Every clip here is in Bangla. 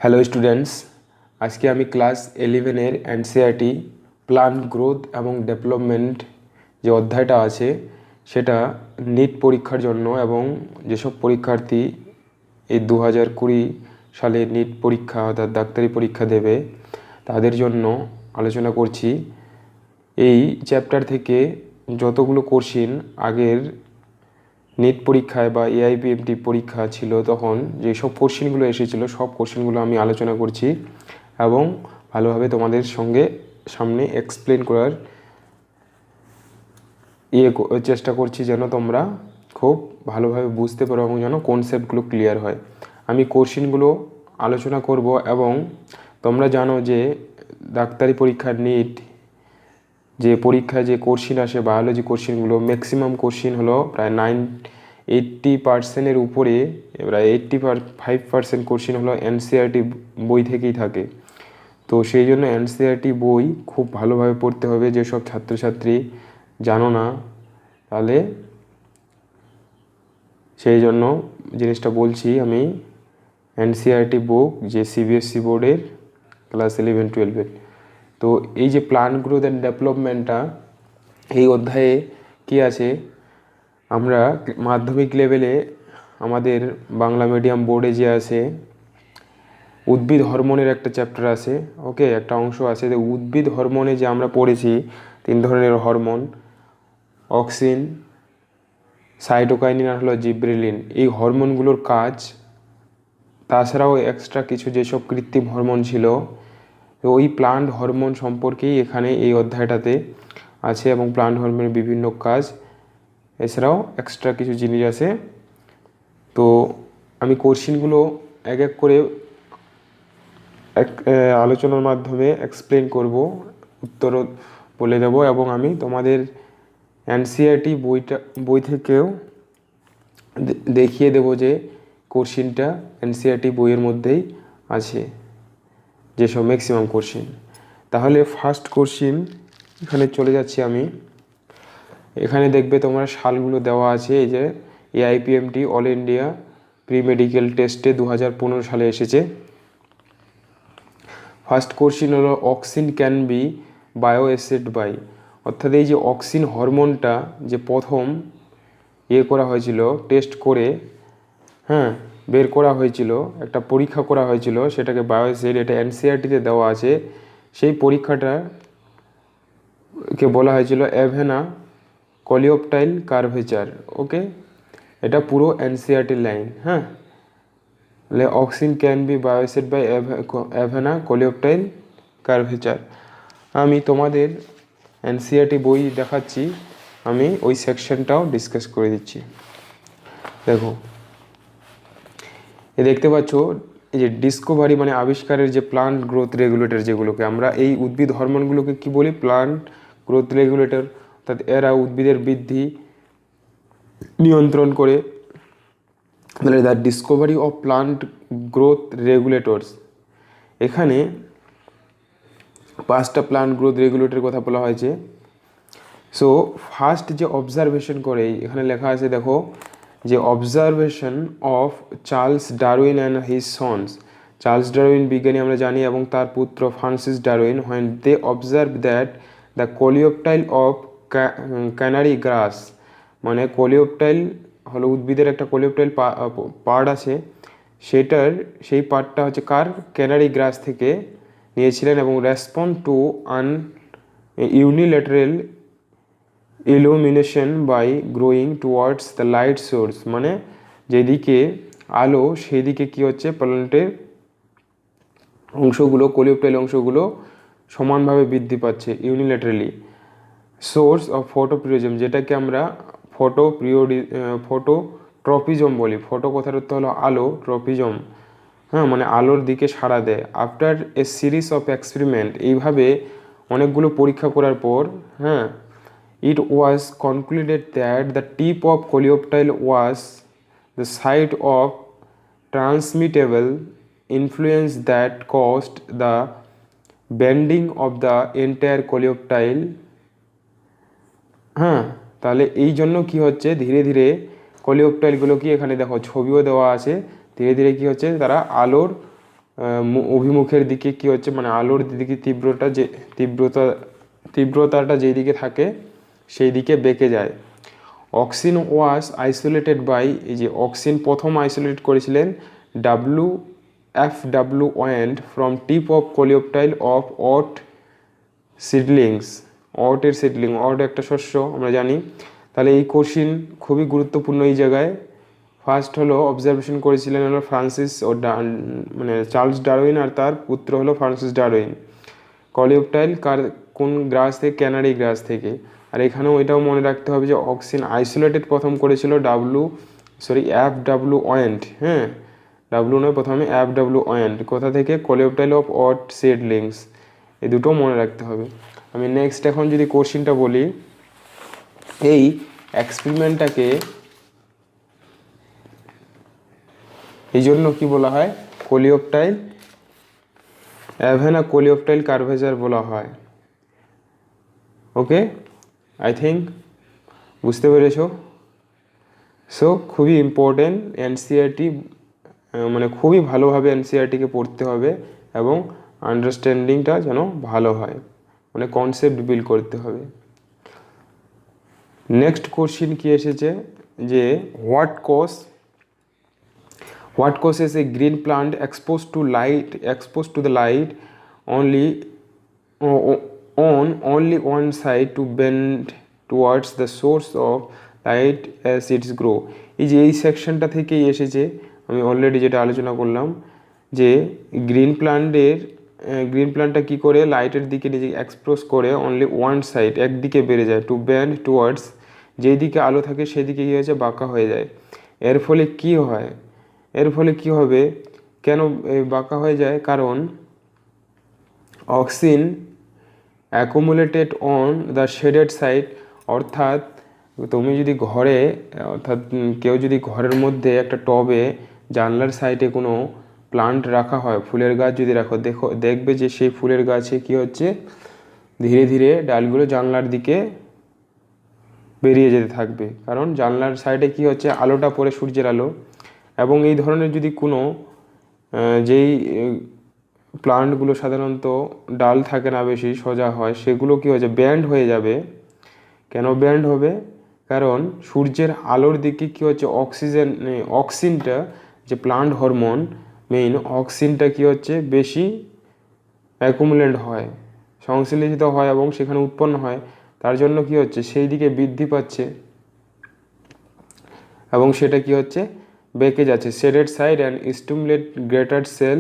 হ্যালো স্টুডেন্টস, আজকে আমি ক্লাস 11-এর এনসিইআরটি প্ল্যান্ট গ্রোথ এবং ডেভেলপমেন্ট যে অধ্যায়টা আছে সেটা নিট পরীক্ষার জন্য এবং যেসব পরীক্ষার্থী এই 2020 সালে নিট পরীক্ষা অর্থাৎ ডাক্তারি পরীক্ষা দেবে তাদের জন্য আলোচনা করছি। এই চ্যাপ্টার থেকে যতগুলো কোশ্চিন আগের নিট পরীক্ষায় বা এআইপিএমটি পরীক্ষা ছিল তখন যেসব কোশ্চেনগুলো এসেছিলো সব কোশ্চেনগুলো আমি আলোচনা করছি এবং ভালোভাবে তোমাদের সামনে এক্সপ্লেন করার চেষ্টা করছি যেন তোমরা খুব ভালোভাবে বুঝতে পারো এবং যেন কনসেপ্টগুলো ক্লিয়ার হয়। আমি কোশ্চেনগুলো আলোচনা করব এবং তোমরা জানো যে ডাক্তারি পরীক্ষার নিট যে পরীক্ষায় যে কোশ্চিন আসে বায়োলজি কোশ্চিনগুলো ম্যাক্সিমাম কোশ্চিন হলো প্রায় 80%-এর উপরে, প্রায় 85% কোশ্চিন হলো এনসিইআরটি বই থেকেই থাকে। তো সেই জন্য এনসিইআরটি বই খুব ভালোভাবে পড়তে হবে। যেসব ছাত্রছাত্রী জানো না তাহলে সেই জন্য জিনিসটা বলছি আমি। এনসিইআরটি বুক যে সিবিএসসি বোর্ডের ক্লাস 11-12-এর, তো এই যে প্ল্যান্ট গ্রোথ অ্যান্ড ডেভেলপমেন্টটা এই অধ্যায়ে কি আছে, আমরা মাধ্যমিক লেভেলে আমাদের বাংলা মিডিয়াম বোর্ডে যে আছে উদ্ভিদ হরমোনের একটা চ্যাপ্টার আছে, ওকে, একটা অংশ আছে। যে উদ্ভিদ হরমোনে যে আমরা পড়েছি 3 ধরনের হরমোন, অক্সিন, সাইটোকাইনিন আর হলো জিব্রেলিন। এই হরমোনগুলোর কাজ, তাছাড়াও এক্সট্রা কিছু যেসব কৃত্রিম হরমোন ছিল, তো ওই প্লান্ট হরমোন সম্পর্কেই এখানে এই অধ্যায়টাতে আছে এবং প্লান্ট হরমোনের বিভিন্ন কাজ, এছাড়াও এক্সট্রা কিছু জিনিস আছে। তো আমি কোশ্চিনগুলো এক এক করে আলোচনার মাধ্যমে এক্সপ্লেন করব, উত্তরও বলে দেব এবং আমি তোমাদের এনসিইআরটি বই থেকেও দেখিয়ে দেব যে কোশ্চিনটা এনসিইআরটি বইয়ের মধ্যেই আছে যেসব ম্যাক্সিমাম কোশ্চিন। তাহলে ফার্স্ট কোশ্চিন এখানে চলে যাচ্ছি আমি। এখানে দেখবে তোমরা সালগুলো দেওয়া আছে। এই যে AIPMT all India pre medical টেস্টে 2015 সালে এসেছে। ফার্স্ট কোশ্চিন হলো auxin can be bio acid by, অর্থাৎ এই যে অক্সিন হরমোনটা যে প্রথম করা হয়েছিল, টেস্ট করে বের করা হয়েছিল, একটা পরীক্ষা করা হয়েছিল, সেটাকে বায়ো অ্যাসিড, এটা এনসিইআরটিতে দেওয়া আছে। সেই পরীক্ষাটাকে বলা হয়েছিল অ্যাভেনা কোলিওপ্টাইল কার্ভেচার, ওকে, এটা পুরো এনসিইআরটি লাইন। তাহলে auxin can be bio acid by avena coleoptile curvature. আমি তোমাদের এনসিইআরটি বই দেখাচ্ছি, আমি ওই সেকশনটাও ডিসকাস করে দিচ্ছি। দেখো, দেখতে পাচ্ছ এই যে ডিসকভারি মানে আবিষ্কারের যে প্লান্ট গ্রোথ রেগুলেটর, যেগুলোকে আমরা এই উদ্ভিদ হরমোনগুলোকে কি বলি, প্লান্ট গ্রোথ রেগুলেটর, অর্থাৎ এরা উদ্ভিদের বৃদ্ধি নিয়ন্ত্রণ করে। তাহলে the discovery of plant growth regulators, এখানে 5টা প্লান্ট গ্রোথ রেগুলেটরের কথা বলা হয়েছে। সো ফার্স্ট যে অবজারভেশন করে এখানে লেখা আছে, দেখো, যে observation of Charles Darwin and his sons, Charles Darwin বিজ্ঞানী আমরা জানি এবং তার পুত্র Francis Darwin, when they observe that the coleoptile of canary grass, মানে কোলিওপ্টাইল হলো উদ্ভিদের একটা কোলিওপ্টাইল পার্ট আছে, সেই পার্টটা হচ্ছে কার, ক্যানারি গ্রাস থেকে নিয়েছিলেন এবং respond to an unilateral illumination by growing towards the light source, মানে যেদিকে আলো সেই দিকে কী হচ্ছে, প্ল্যান্টের অংশগুলো, কোলিওপ্টাইল অংশগুলো সমানভাবে বৃদ্ধি পাচ্ছে ইউনিল্যাটারালি। সোর্স অফ ফটোপ্রিওজম, যেটাকে আমরা ফটোট্রপিজম বলি। ফটো কথার অর্থ হলো আলো, ট্রপিজম মানে আলোর দিকে সাড়া দেয়। After a series of experiment, এইভাবে অনেকগুলো পরীক্ষা করার পর it was concluded that the tip of coleoptile was the site of transmittable influence that caused the bending of the entire coleoptile। তাহলে এই জন্য কি হচ্ছে, ধীরে ধীরে কোলিওপ্টাইলগুলো কি, এখানে দেখো ছবিও দেওয়া আছে, ধীরে ধীরে কি হচ্ছে, তারা আলোর অভিমুখের দিকে কি হচ্ছে, মানে আলোর দিকে তীব্রতাটা যেই দিকে থাকে সেই দিকে বেঁকে যায়। অক্সিন ওয়াজ আইসোলেটেড বাই, এই যে অক্সিন প্রথম আইসোলেট করেছিলেন W Went from tip of coleoptile of oat seedlings. Oat একটা শস্য আমরা জানি। তাহলে এই কোশ্চিন খুবই গুরুত্বপূর্ণ এই জায়গায়। ফার্স্ট হলো অবজারভেশন করেছিলেন হলো মানে চার্লস ডারউইন, আর তার পুত্র হলো ফ্রান্সিস ডারউইন। কোলিওপ্টাইল কোন গ্রাস থেকে? ক্যানারি গ্রাস থেকে। আর এখানেও এটাও মনে রাখতে হবে যে অক্সিন আইসোলেটেড প্রথম করেছিল FW ওয়েন্ট, হ্যাঁ, ডাব্লু নয়, প্রথমে FW ওয়েন্ট। কোথা থেকে? কোলিওপ্টাইল অফ অট সিডলিংস। এই দুটো মনে রাখতে হবে। আমি নেক্সট এখন যদি কোশ্চিনটা বলি, এই এক্সপেরিমেন্টটাকে এই জন্য কি বলা হয়? কোলিওপ্টাইল অ্যাভেনা কোলিওপ্টাইল কার্ভেচার বলা হয়। ওকে, আই থিঙ্ক বুঝতে পেরেছ। সো খুবই ইম্পর্টেন্ট এনসিইআরটি, মানে খুবই ভালোভাবে এনসিইআরটিকে পড়তে হবে এবং আন্ডারস্ট্যান্ডিংটা যেন ভালো হয়, মানে কনসেপ্ট বিল্ড করতে হবে। নেক্সট কোশ্চিন কি এসেছে যে what causes a green plant exposed to the light only on only one side to bend towards the source of light as its grow? এই যে এই সেকশনটা থেকেই এসেছে, আমি অলরেডি যেটা আলোচনা করলাম যে গ্রিন প্ল্যান্টটা কী করে লাইটের দিকে নিজেকে এক্সপোজ করে অনলি ওয়ান সাইড, একদিকে বেড়ে যায়, টু বেন্ড টুয়ার্ডস, যেই দিকে আলো থাকে সেদিকে কী হয়েছে? বাঁকা হয়ে যায়। এর ফলে কি হয়? এর ফলে কি হবে? কেন বাঁকা হয়ে যায়? কারণ auxin accumulated on the shaded side. অর্থাৎ তুমি যদি কেউ যদি ঘরের মধ্যে একটা টবে জানলার সাইডে কোনো প্লান্ট রাখা হয়, ফুলের গাছ যদি দেখবে যে সেই ফুলের গাছে কি হচ্ছে? ধীরে ধীরে ডালগুলো জানলার দিকে বেরিয়ে যেতে থাকবে, কারণ জানলার সাইডে কি হচ্ছে? আলোটা পড়ে, সূর্যের আলো। এবং এই ধরনের যদি কোনো যেই প্লান্টগুলো সাধারণত ডাল থাকে না, বেশি সোজা হয়, সেগুলো কি হয়েছে? ব্যান্ড হয়ে যাবে। কেন ব্যান্ড হবে? কারণ সূর্যের আলোর দিকে কি হচ্ছে? অক্সিনটা, যে প্লান্ট হরমোন মেইন অক্সিনটা কি হচ্ছে? বেশি অ্যাকুমুলেট হয়, সংশ্লেষিত হয় এবং সেখানে উৎপন্ন হয়। তার জন্য কি হচ্ছে? সেই দিকে বৃদ্ধি পাচ্ছে এবং সেটা কি হচ্ছে? বেঁকে যাচ্ছে। Shaded side and stimulate greater cell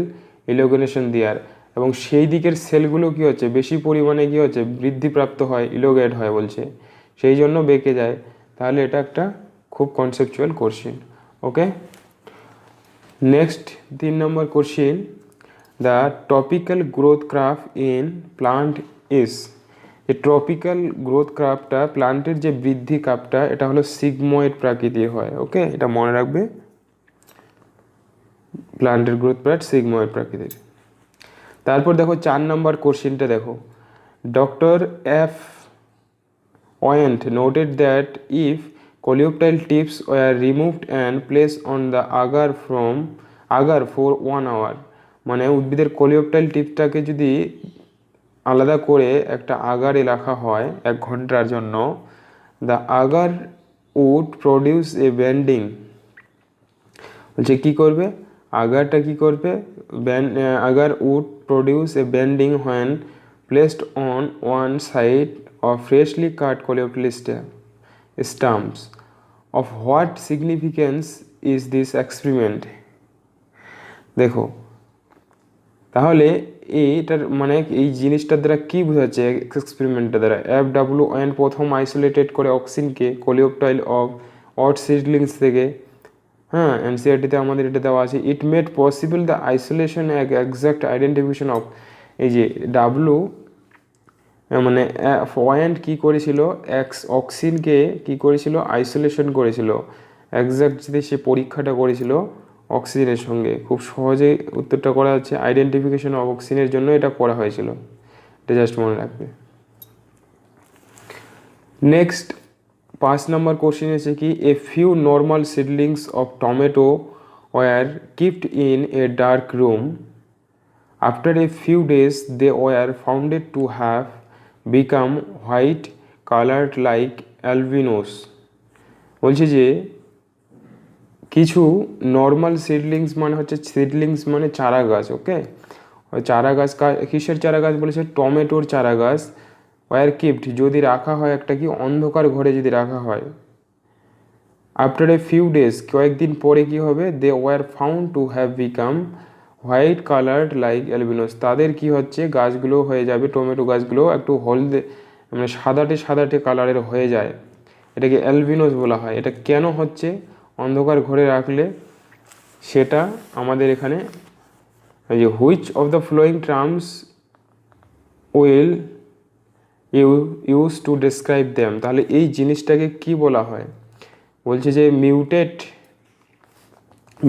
elongation there. এবং সেই দিকের সেলগুলো কি হচ্ছে? বেশি পরিমাণে কি হচ্ছে? বৃদ্ধিপ্রাপ্ত হয়, ইলোগেট হয় বলছে, সেই জন্য বেঁকে যায়। তাহলে এটা একটা খুব কনসেপচুয়াল কোশ্চিন। ওকে, নেক্সট 3 নম্বর question, the topical growth graph in plant is. এই ট্রপিক্যাল গ্রোথ ক্রাফটা, প্লান্টের যে বৃদ্ধি কাপটা, এটা হলো সিগময়েড প্রাকৃতির হয়। ওকে, এটা মনে রাখবে, প্লান্টের গ্রোথ প্রাট সিগময়েড প্রাকৃতির। তারপর দেখো 4 নম্বর কোশ্চিনটা দেখো, doctor F went noted that if coleoptile tips were removed and placed on the agar for 1 hour, মানে উদ্ভিদের কোলিওপ্টাইল টিপটাকে যদি আলাদা করে একটা আগারে রাখা হয় 1 ঘন্টার জন্য, the agar would produce a bending. বলছে কী করবে? আগারটা কী করবে? Agar would produce a bending when placed on one side of freshly cut coleoptile stumps. Of what significance is this experiment? দেখো, তাহলে এইটার মানে এই জিনিসটার দ্বারা কী বোঝাচ্ছে? এক্সপেরিমেন্টের দ্বারা FW প্রথম আইসোলেটেড করে অক্সিনকে কোলিওপ্টাইল অফ অট সিডলিংস থেকে, হ্যাঁ, এনসিইআরটিতে আমাদের এটা দেওয়া আছে। It made possible the isolation exact identification of, এই যে ডাব্লু মানে ওয়েন্ট কী করেছিল? অক্সিনকে কী করেছিল? আইসোলেশন করেছিল। এক্সাক্ট যদি সে পরীক্ষাটা করেছিল অক্সিজেনের সঙ্গে, খুব সহজেই উত্তরটা করা যাচ্ছে। আইডেন্টিফিকেশন অফ অক্সিজেনের জন্য এটা করা হয়েছিল, এটা জাস্ট মনে রাখবে। নেক্সট 5 নম্বর কোশ্চেন আছে কি, a few normal seedlings of tomato were kept in a dark room After a few days, they were found to have become white colored like albinos. বলছে যে কিছু নর্মাল সিডলিংস মানে হচ্ছে সিডলিংস মানে চারা গাছ, ওকে। চারা গাছ কিসের চারা গাছ বলেছে? টমেটোর চারা গাছ। ওয়ার কিপ্ট যদি রাখা হয় একটা কি অন্ধকার ঘরে যদি রাখা হয়, আফটার এ ফিউ ডেজ কয়েকদিন পরে কি হবে? They were found to have become white coloured like albinos. তাদের কি হচ্ছে গাছগুলো হয়ে যাবে, টমেটো গাছগুলো একটু হলদে মানে সাদাটে সাদাটে কালারের হয়ে যায়, এটাকে অ্যালবিনোস বলা হয়। এটা কেন হচ্ছে? অন্ধকার ঘরে রাখলে সেটা আমাদের এখানে এই যে which of the flowing terms will use to describe them. তাহলে এই জিনিসটাকে কি বলা হয়? বলছে যে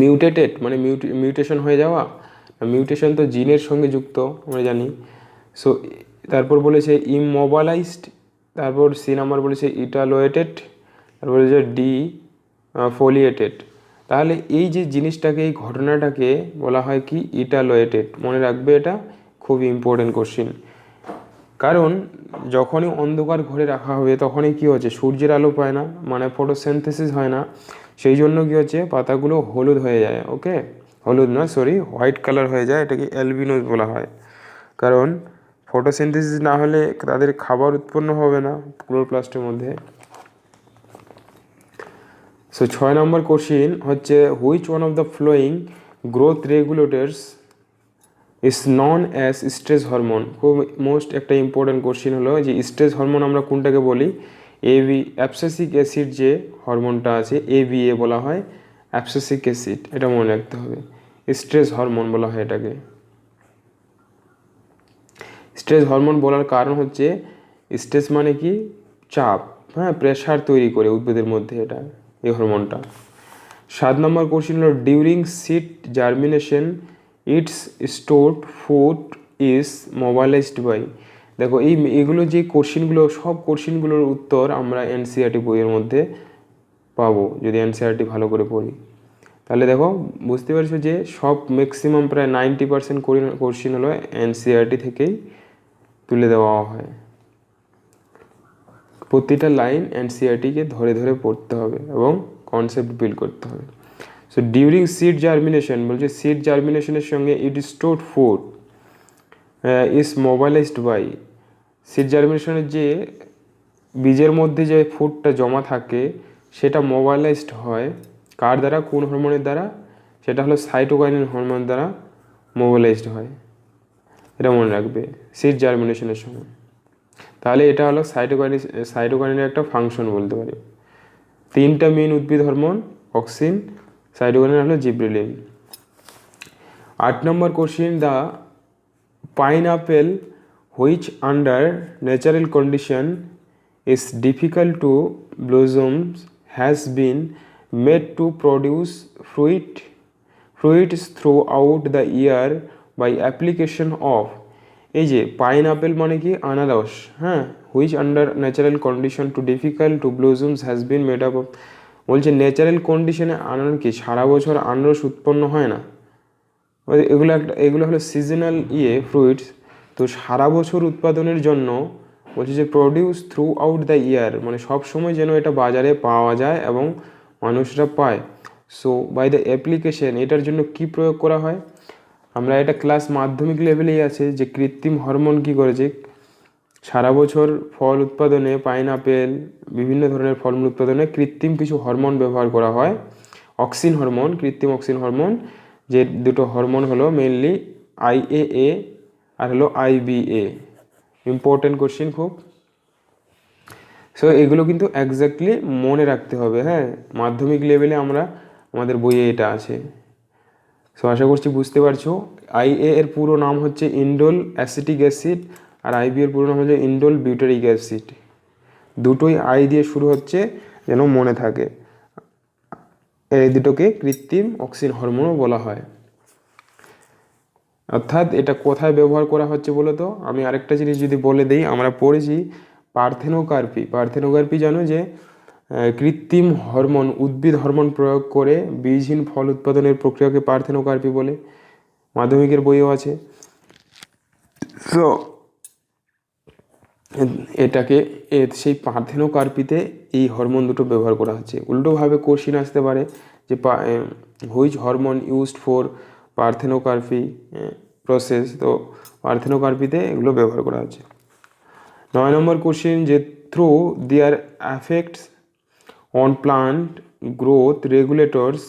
মিউটেটেড মানে মিউটেশন হয়ে যাওয়া। মিউটেশন তো জিনের সঙ্গে যুক্ত আমরা জানি। সো তারপর বলেছে ইমোবালাইজড, তারপর সি নাম্বার বলেছে ইটালোয়েটেড, তারপর বলেছে ডি ফোলিয়েটেড। তাহলে এই যে জিনিসটাকে এই ঘটনাটাকে বলা হয় কি ইটালোয়েটেড। মনে রাখবে, এটা খুব ইম্পর্টেন্ট কোশ্চিন। কারণ যখনই অন্ধকার ঘরে রাখা হবে তখনই কী হচ্ছে, সূর্যের আলো পায় না, মানে ফটোসিনথেসিস হয় না, সেই জন্য কী হচ্ছে পাতাগুলো হলুদ হয়ে যায়, ওকে। হলুদ না, সরি, হোয়াইট কালার হয়ে যায়, এটাকে অ্যালবিনোস বলা হয়। কারণ ফটোসিনথেসিস না হলে তাদের খাবার উৎপন্ন হবে না ক্লোরোপ্লাস্টের মধ্যে। সো 6 নম্বর কোশ্চিন হচ্ছে which one of the following growth regulators is known as stress hormone. খুব মোস্ট একটা ইম্পর্টেন্ট কোশ্চিন হলো যে স্ট্রেস হরমোন আমরা কোনটাকে বলি? অ্যাবসেসিক অ্যাসিড যে হরমোনটা আছে ABA বলা হয় অ্যাবসেসিক অ্যাসিড, এটা মনে রাখতে হবে। স্ট্রেস হরমোন বলা হয় এটাকে। স্ট্রেস হরমোন বলার কারণ হচ্ছে স্ট্রেস মানে কি চাপ, হ্যাঁ, প্রেশার তৈরি করে উদ্ভিদের মধ্যে এটা, এই হরমোনটা। 7 নম্বর কোশ্চিন হলো during seed germination its stored food is mobilised by. দেখো এগুলো যে কোশ্চিনগুলো, সব কোশ্চিনগুলোর উত্তর আমরা NCERT বইয়ের মধ্যে পাবো যদি NCERT ভালো করে পড়ি। তাহলে দেখো বুঝতে পারছো যে সব ম্যাক্সিমাম প্রায় 90% কোশ্চিন হলো NCERT থেকেই তুলে দেওয়া হয়। প্রতিটা লাইন NCERT-কে ধরে ধরে পড়তে হবে এবং কনসেপ্ট বিল্ড করতে হবে। সো ডিউরিং সিড জার্মিনেশন বলছে সিড জার্মিনেশনের সঙ্গে it stored food is mobilised by. Seed জার্মিনেশনের যে বীজের মধ্যে যে ফুডটা জমা থাকে সেটা মোবাইলাইজড হয় কার দ্বারা, কোন হরমোনের দ্বারা? সেটা হলো সাইটোকাইনিন হরমোন দ্বারা মোবাইলাইজড হয়, এটা মনে রাখবে সিড জার্মিনেশনের সময়। তাহলে এটা হলো সাইটোকাইনিনের একটা ফাংশন বলতে পারি। 3টা মেইন উদ্ভিদ হরমোন, অক্সিন, সাইটোকাইনিন হলো gibberellin. 8 number question the pineapple which under natural condition is difficult to blossom has been made to produce fruits throughout the year by application of। এই যে পাইনঅ্যাপেল মানে কি আনারস, হ্যাঁ, which under natural condition too difficult to blossoms has been made up of. বলছে ন্যাচারাল কন্ডিশনে আনার কি সারা বছর আনারস উৎপন্ন হয় না, এগুলো হলো সিজনাল ফ্রুইটস। তো সারা বছর উৎপাদনের জন্য বলছে যে produce through out the year, মানে সব সময় যেন এটা বাজারে পাওয়া যায় এবং মানুষরা পায়। সো বাই দ্য অ্যাপ্লিকেশন, এটার জন্য কি প্রয়োগ করা হয়? আমরা এটা ক্লাস মাধ্যমিক লেভেলেই আছে যে কৃত্রিম হরমোন কি করেছে, সারা বছর ফল উৎপাদনে, পাইনঅ্যাপেল বিভিন্ন ধরনের ফলমূল উৎপাদনে কৃত্রিম কিছু হরমোন ব্যবহার করা হয়। অক্সিন হরমোন, কৃত্রিম অক্সিন হরমোন, যে দুটো হরমোন হলো মেনলি IAA আর হলো IBA। ইম্পর্টেন্ট কোশ্চিন খুব। সো এগুলো কিন্তু এক্স্যাক্টলি মনে রাখতে হবে, হ্যাঁ, মাধ্যমিক লেভেলে আমাদের বইয়ে এটা আছে। সো আশা করছি বুঝতে পারছো। IA এর পুরো নাম হচ্ছে ইন্ডোল অ্যাসিটিক অ্যাসিড আর IB এর পুরো নাম হচ্ছে ইন্ডোল বিউটারিক অ্যাসিড। দুটোই I দিয়ে শুরু হচ্ছে, যেন মনে থাকে। এই দুটোকে কৃত্রিম অক্সিন হরমোনও বলা হয়। অর্থাৎ এটা কোথায় ব্যবহার করা হচ্ছে বলো তো? আমি আরেকটা জিনিস যদি বলে দিই, আমরা পড়েছি পার্থেনোকার্পি জানো যে কৃত্রিম হরমোন, উদ্ভিদ হরমোন প্রয়োগ করে বীজহীন ফল উৎপাদনের প্রক্রিয়াকে পার্থেনোকার্পি বলে, মাধ্যমিকের বইও আছে। সো এটাকে সেই পার্থেনোকার্পিতে এই হরমোন দুটো ব্যবহার করা হচ্ছে। উল্টোভাবে কোশ্চিন আসতে পারে যে which hormone used for parthenocarpy process, তো পার্থেনোকার্পিতে এগুলো ব্যবহার করা হচ্ছে। 9 নম্বর কোশ্চিন যে through there effects on plant growth regulators,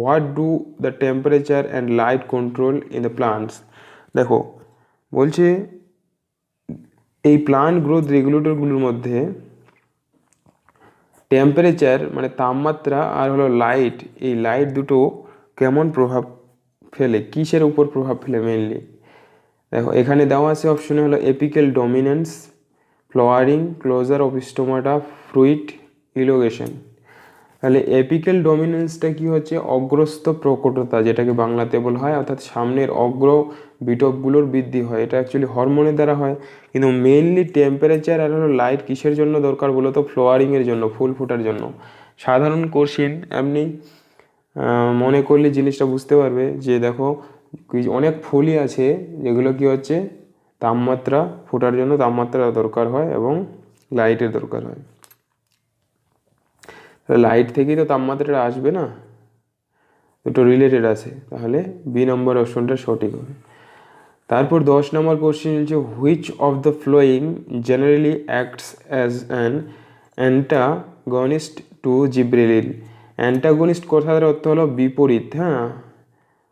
what do the temperature and light control in the plants? দেখো বলছে এই প্লান্ট গ্রোথ রেগুলেটরগুলোর মধ্যে টেম্পারেচার মানে তাপমাত্রা আর হলো লাইট, এই লাইট দুটো কেমন প্রভাব ফেলে, কিসের উপর প্রভাব ফেলে মেইনলি। দেখো এখানে দেওয়া আছে অপশনে হলো apical dominance, flowering, closure of stomata, fruit, elongation. তাহলে এপিক্যাল ডমিনেন্সটা কি হচ্ছে, অগ্রস্থ প্রকটতা, যেটাকে বাংলাতে বলা হয়, অর্থাৎ সামনের অগ্র বিটপগুলোর বৃদ্ধি হয়, এটা অ্যাকচুয়ালি হরমোনের দ্বারা হয়। কিন্তু মেইনলি টেম্পারেচার আর হলো লাইট কিসের জন্য দরকার বলো তো, ফ্লাওয়ারিংয়ের জন্য, ফুল ফোটার জন্য। সাধারণ কোশ্চেন এমনি মনে করলে জিনিসটা বুঝতে পারবে যে দেখো অনেক ফুলই আছে যেগুলো কি হচ্ছে তাপমাত্রা ফোটার জন্য তাপমাত্রা দরকার হয় এবং লাইটের দরকার হয়। লাইট থেকেই তো তাপমাত্রাটা আসবে না, দুটো রিলেটেড আছে, তাহলে বি নম্বর অপশনটা সঠিক হবে। তারপর 10 নম্বর কোশ্চেন হচ্ছে which of the following generally acts as an antagonist to gibberellin. Antagonist কথার অর্থ হলো বিপরীত, হ্যাঁ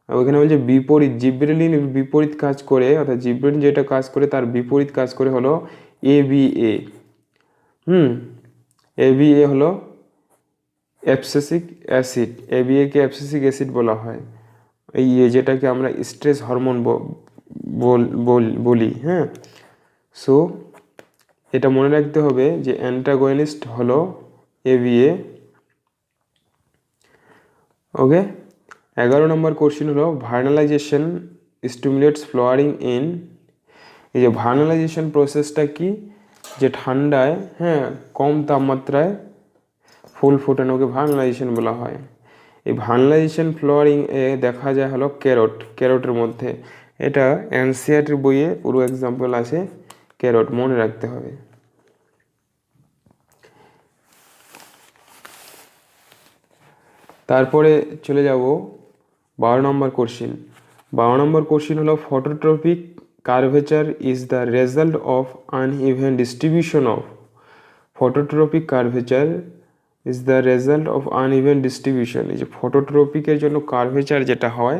ওইখানে বলছে বিপরীত, জিব্রেলিন বিপরীত কাজ করে, অর্থাৎ জিব্রেলিন যেটা কাজ করে তার বিপরীত কাজ করে হলো এবিএ। এবিএ হলো অ্যাবসিসিক অ্যাসিড, এবিএ কে অ্যাবসিসিক অ্যাসিড বলা হয়, এই যেটাকে আমরা স্ট্রেস হরমোন বলি, হ্যাঁ। সো এটা মনে রাখতে হবে যে অ্যান্টাগনিস্ট হলো এবিএ। ওকে, 11 নম্বর কোশ্চেন হলো ভার্নালাইজেশন স্টিমুলেটস ফ্লাওয়ারিং ইন। এই যে ভার্নালাইজেশন প্রসেসটা কি, যে ঠান্ডায়, হ্যাঁ কম তাপমাত্রায় ফুল ফোটানোকে ভার্নালাইজেশন বলা হয়। এই ভার্নালাইজেশন ফ্লাওয়ারিং এ দেখা যায় হলো ক্যারোটের মধ্যে, এটা এনসিইআরটির বইয়ে পুরো এক্সাম্পল আছে, ক্যারোট মনে রাখতে হবে। তারপরে চলে যাব 12 নম্বর কোশ্চিন। 12 নম্বর কোশ্চিন হলো phototropic curvature is the result of uneven distribution of. Phototropic curvature is the result of uneven distribution. এই যে ফটোট্রপিকের জন্য কার্ভেচার যেটা হয়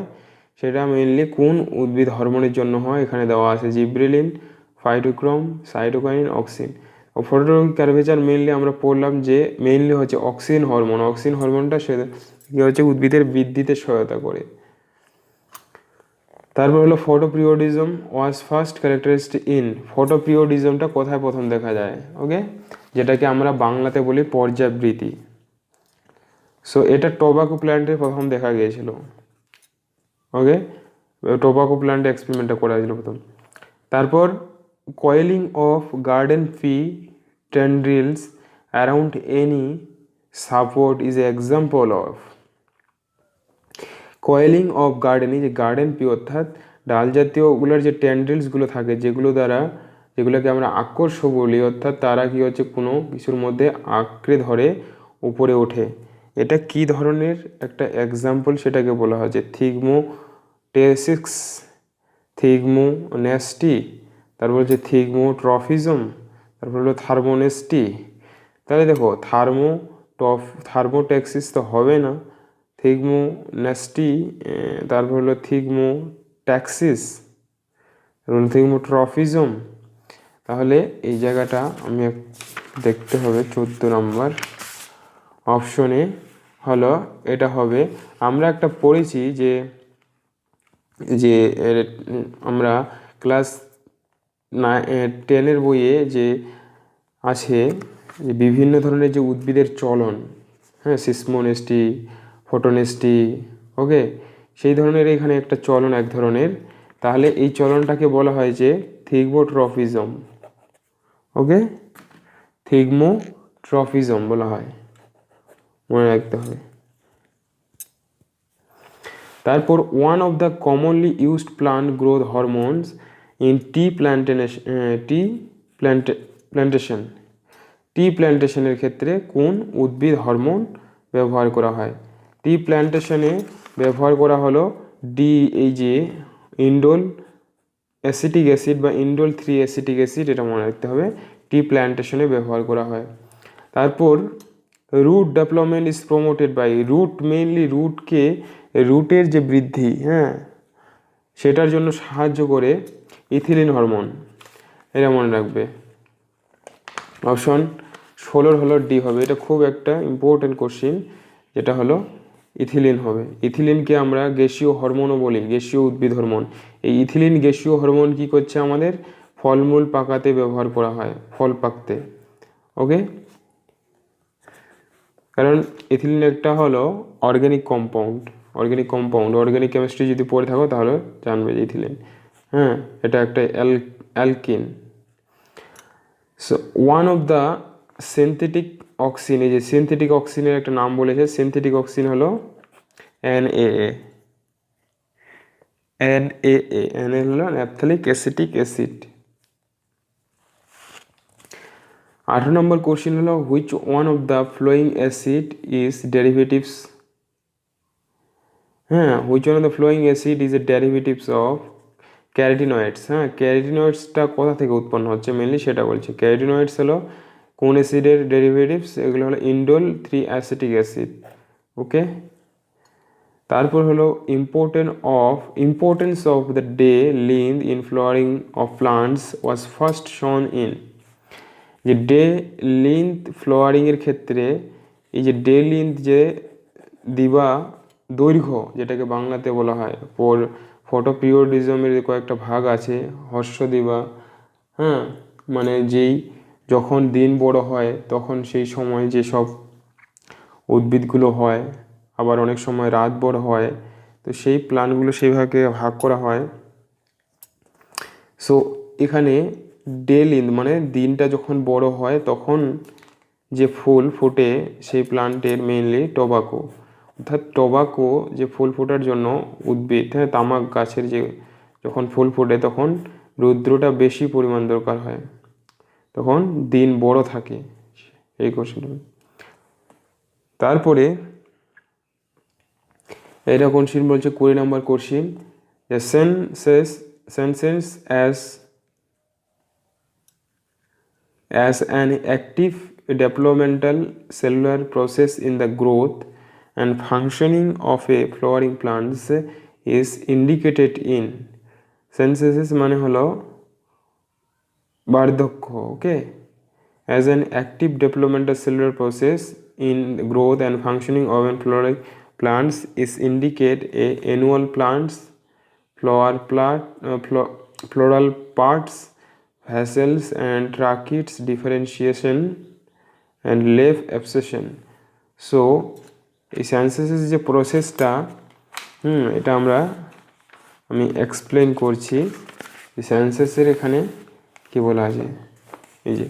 সেটা মেইনলি কোন উদ্ভিদ হরমোনের জন্য হয়, এখানে দেওয়া আছে gibberellin, phytochrome, cytokinin, auxin. Phototropic curvature mainly আমরা পড়লাম যে মেইনলি হচ্ছে অক্সিন হরমোন, অক্সিন হরমোনটা সে কি হচ্ছে উদ্ভিদের বৃদ্ধিতে সহায়তা করে। তারপর হলো photoperiodism was first characteristic in. ফটোপিরিওডিজমটা কোথায় প্রথম দেখা যায়, ওকে, যেটাকে আমরা বাংলাতে বলি পর্যাবৃতি। সো এটা টোবাকো প্ল্যান্টে প্রথম দেখা গিয়েছিল, ওকে, টোবাকো প্ল্যান্টে এক্সপেরিমেন্টটা করা হয়েছিল প্রথম। তারপর coiling of garden pea tendrils around any support is a example of. Coiling of garden, এই যে গার্ডেন পি অর্থাৎ ডাল জাতীয়গুলোর যে টেন্ড্রিলসগুলো থাকে যেগুলোকে আমরা আকর্ষ বলি, অর্থাৎ তারা কি হচ্ছে কোনো কিছুর মধ্যে আঁকড়ে ধরে উপরে ওঠে, এটা কি ধরনের একটা এক্সাম্পল সেটাকে বলা হয় যে থিগমোটেসিস, থিগমোনেস্টি, তারপর হচ্ছে থিগমোট্রফিজম, তারপর হলো থার্মোনেস্টি। তাহলে দেখো থার্মোটেক্সিস তো হবে না, থিগমোনেস্টি, তারপর হলো থিগমোট্যাক্সিস, থিগমোট্রফিজম। তাহলে এই জায়গাটা আমি দেখতে হবে 14 নম্বর অপশনে হলো এটা হবে। আমরা একটা পড়েছি যে যে আমরা ক্লাস 10-এর বইয়ে যে আছে যে বিভিন্ন ধরনের যে উদ্ভিদের চলন, হ্যাঁ সিসমোনেস্টি, ফটোনেস্টি, ওকে, সেই ধরনের এখানে একটা চলন এক ধরনের, তাহলে এই চলনটাকে বলা হয় যে থিগমোট্রফিজম, ওকে, থিগমোট্রফিজম বলা হয়, মনে রাখতে হবে। তারপর one of the commonly used plant growth hormones in plantation tea প্ল্যান্টেশনের ক্ষেত্রে কোন উদ্ভিদ হরমোন ব্যবহার করা হয়? টি প্ল্যান্টেশনে ব্যবহার করা হলো এই যে ইন্ডোল অ্যাসিটিক অ্যাসিড বা ইন্ডোল 3 অ্যাসিটিক অ্যাসিড, এটা মনে রাখতে হবে, টি প্ল্যান্টেশনে ব্যবহার করা হয়। তারপর root development is promoted by mainly রুটের যে বৃদ্ধি, হ্যাঁ, সেটার জন্য সাহায্য করে ইথিলিন হরমোন, এটা মনে রাখবে। অপশন 16 হলো ডি হবে। এটা খুব একটা ইম্পর্টেন্ট কোশ্চিন, যেটা হলো ইথিলিন হবে। ইথিলিনকে আমরা গ্যাসীয় হরমোনও বলি, গ্যাসীয় উদ্ভিদ হরমোন। এই ইথিলিন গ্যাসীয় হরমোন কি করছে, আমাদের ফলমূল পাকাতে ব্যবহার করা হয়, ফল পাকতে। ওকে, কারণ ইথিলিন একটা হলো অর্গ্যানিক কম্পাউন্ড, অর্গ্যানিক কেমিস্ট্রি যদি পড়ে থাকো তাহলে জানবে যে ইথিলিন, হ্যাঁ, এটা একটা alkene. So one of the synthetic auxin, এই যে সিনথেটিক অক্সিনের একটা নাম বলেছে, সিনথেটিক অক্সিন হলো NaA। Na হলো ন্যাপথালিক অ্যাসিটিক অ্যাসিড। 18 নম্বর কোশ্চিন হলো which one of the following acid is derivatives, হ্যাঁ, which one of the following acid is a derivatives of carotenoids. হ্যাঁ, ক্যারোটিনয়েডসটা কোথা থেকে উৎপন্ন হচ্ছে মেনলি সেটা বলছে। ক্যারোটিনয়েডস হলো কোন অ্যাসিডের ডেরিভেটিভস? এগুলো হলো ইন্ডোল 3 অ্যাসিটিক অ্যাসিড। ওকে, তারপর হলো importance of the day length in flowering of plants was first shown in, যে ডে লিন্থ ফ্লাওয়ারিংয়ের ক্ষেত্রে এই যে ডে লিন্থ, যে দিবা দৈর্ঘ্য, যেটাকে বাংলাতে বলা হয়, ফটোপিরিয়ডিজমের কয়েকটা ভাগ আছে, হর্ষ দিবা, হ্যাঁ, মানে যখন দিন বড় হয় তখন সেই সময় যেসব উদ্ভিদগুলো হয়, আবার অনেক সময় রাত বড় হয়, তো সেই প্ল্যান্টগুলো সেইভাবে ভাগ করা হয়। সো এখানে ডে লিন্থ মানে দিনটা যখন বড় হয় তখন যে ফুল ফোটে সেই প্ল্যান্টের মেইনলি টোবাকো, অর্থাৎ টোবাকো যে ফুল ফোটার জন্য উদ্ভিদ, হ্যাঁ, তামাক গাছের যে যখন ফুল ফোটে তখন রৌদ্রটা বেশি পরিমাণ দরকার হয়, তখন দিন বড় থাকে, এই কোশ্চেন। তারপরে এটা কোশ্চিন বলছে 20 নম্বর কোশ্চিন, যে senses as an active developmental cellular process in the growth and functioning of a flowering plants is indicated in, synthesis মানে হলো বার্ধক্য। ওকে, as an active developmental cellular process in the growth and functioning of a flowering plants is indicate a annual plants floral parts, vessels and tracheids differentiation and leaf abscission. So এই সায়েন্সেসের যে প্রসেসটা, এটা আমি এক্সপ্লেন করছি। সায়েন্সেসের এখানে কি বলা আছে, এই যে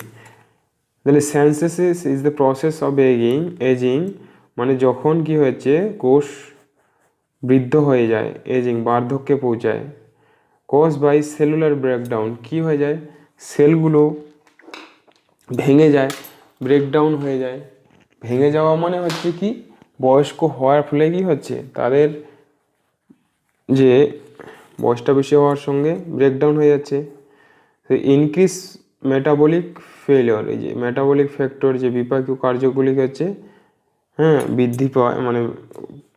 তাহলে senescence is the process of ageing, মানে যখন কি হয়েছে কোষ বৃদ্ধ হয়ে যায়, এজিং বার্ধক্যে পৌঁছায়, কজ বাই সেলুলার ব্রেকডাউন, কি হয়ে যায়, সেলগুলো ভেঙে যায়, ব্রেকডাউন হয়ে যায়। ভেঙে যাওয়া মানে হচ্ছে কি, বয়স্ক হওয়ার ফলে কি হচ্ছে, তাদের যে বয়সটা বেশি হওয়ার সঙ্গে ব্রেকডাউন হয়ে যাচ্ছে। ইনক্রিজ মেটাবলিক ফেলিওর, এই যে মেটাবলিক ফ্যাক্টর যে বিপাকীয় কার্যগুলি হচ্ছে, হ্যাঁ, বৃদ্ধি পায়, মানে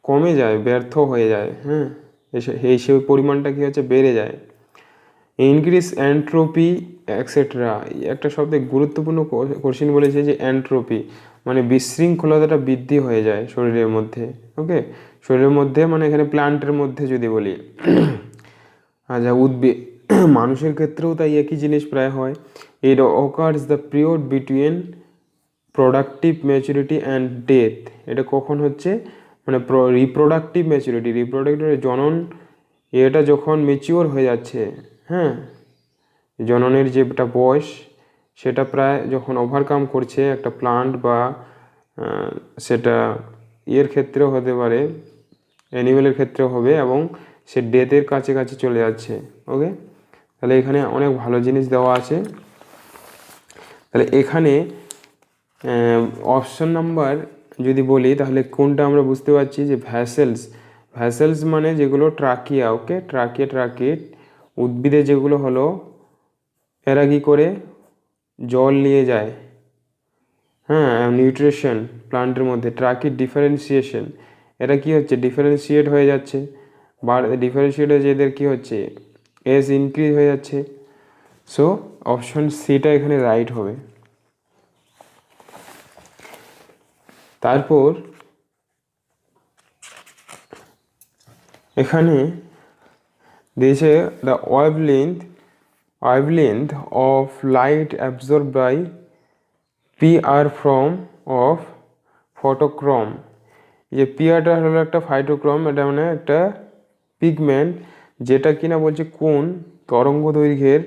কমে যায়, ব্যর্থ হয়ে যায়, হ্যাঁ, সেই পরিমাণটা কি হচ্ছে, বেড়ে যায়। ইনক্রিজ এন্ট্রোপি এক্সেট্রা, একটা সবথেকে গুরুত্বপূর্ণ কোশ্চেন বলেছে যে এন্ট্রোপি মানে বিশৃঙ্খলতাটা বৃদ্ধি হয়ে যায় শরীরের মধ্যে। ওকে, শরীরের মধ্যে মানে এখানে প্ল্যান্টের মধ্যে যদি বলি, আচ্ছা, উদ্ভিদ মানুষের ক্ষেত্রেও তাই একই জিনিস প্রায় হয়। ইট occurs the period between productive maturity and death, এটা কখন হচ্ছে, মানে রিপ্রোডাক্টিভ ম্যাচুরিটি, জনন, এটা যখন ম্যাচিওর হয়ে যাচ্ছে, হ্যাঁ, জননের যেটা বয়স সেটা প্রায় যখন ওভারকাম করছে একটা প্লান্ট, বা সেটা ইয়ের ক্ষেত্রেও হতে পারে, অ্যানিমেলের ক্ষেত্রেও হবে, এবং সে ডেথের কাছে চলে যাচ্ছে। ওকে, তাহলে এখানে অনেক ভালো জিনিস দেওয়া আছে। তাহলে এখানে অপশন নাম্বার যদি বলি তাহলে কোনটা আমরা বুঝতে পারছি যে ভ্যাসেলস মানে যেগুলো ট্রাকিয়া, ওকে, ট্রাকিয়েট উদ্ভিদে যেগুলো হলো এরা কী করে জল নিয়ে যায়, হ্যাঁ, নিউট্রিশন প্লান্টের মধ্যে, ট্রাকিড ডিফারেন্সিয়েশন, এটা কি হচ্ছে ডিফারেন্সিয়েট হয়ে যাচ্ছে, ডিফারেন্সিয়েট হয়ে এদের কী হচ্ছে এজ ইনক্রিজ হয়ে যাচ্ছে। সো অপশন সিটা এখানে রাইট হবে। তারপর এখানে দিয়েছে the wavelength of light absorb by PR from of phytochrome. যে পিআরটা হলো একটা ফাইটোক্রম, এটা মানে একটা পিগমেন্ট যেটা কিনা বলছে কোন তরঙ্গ দৈর্ঘ্যের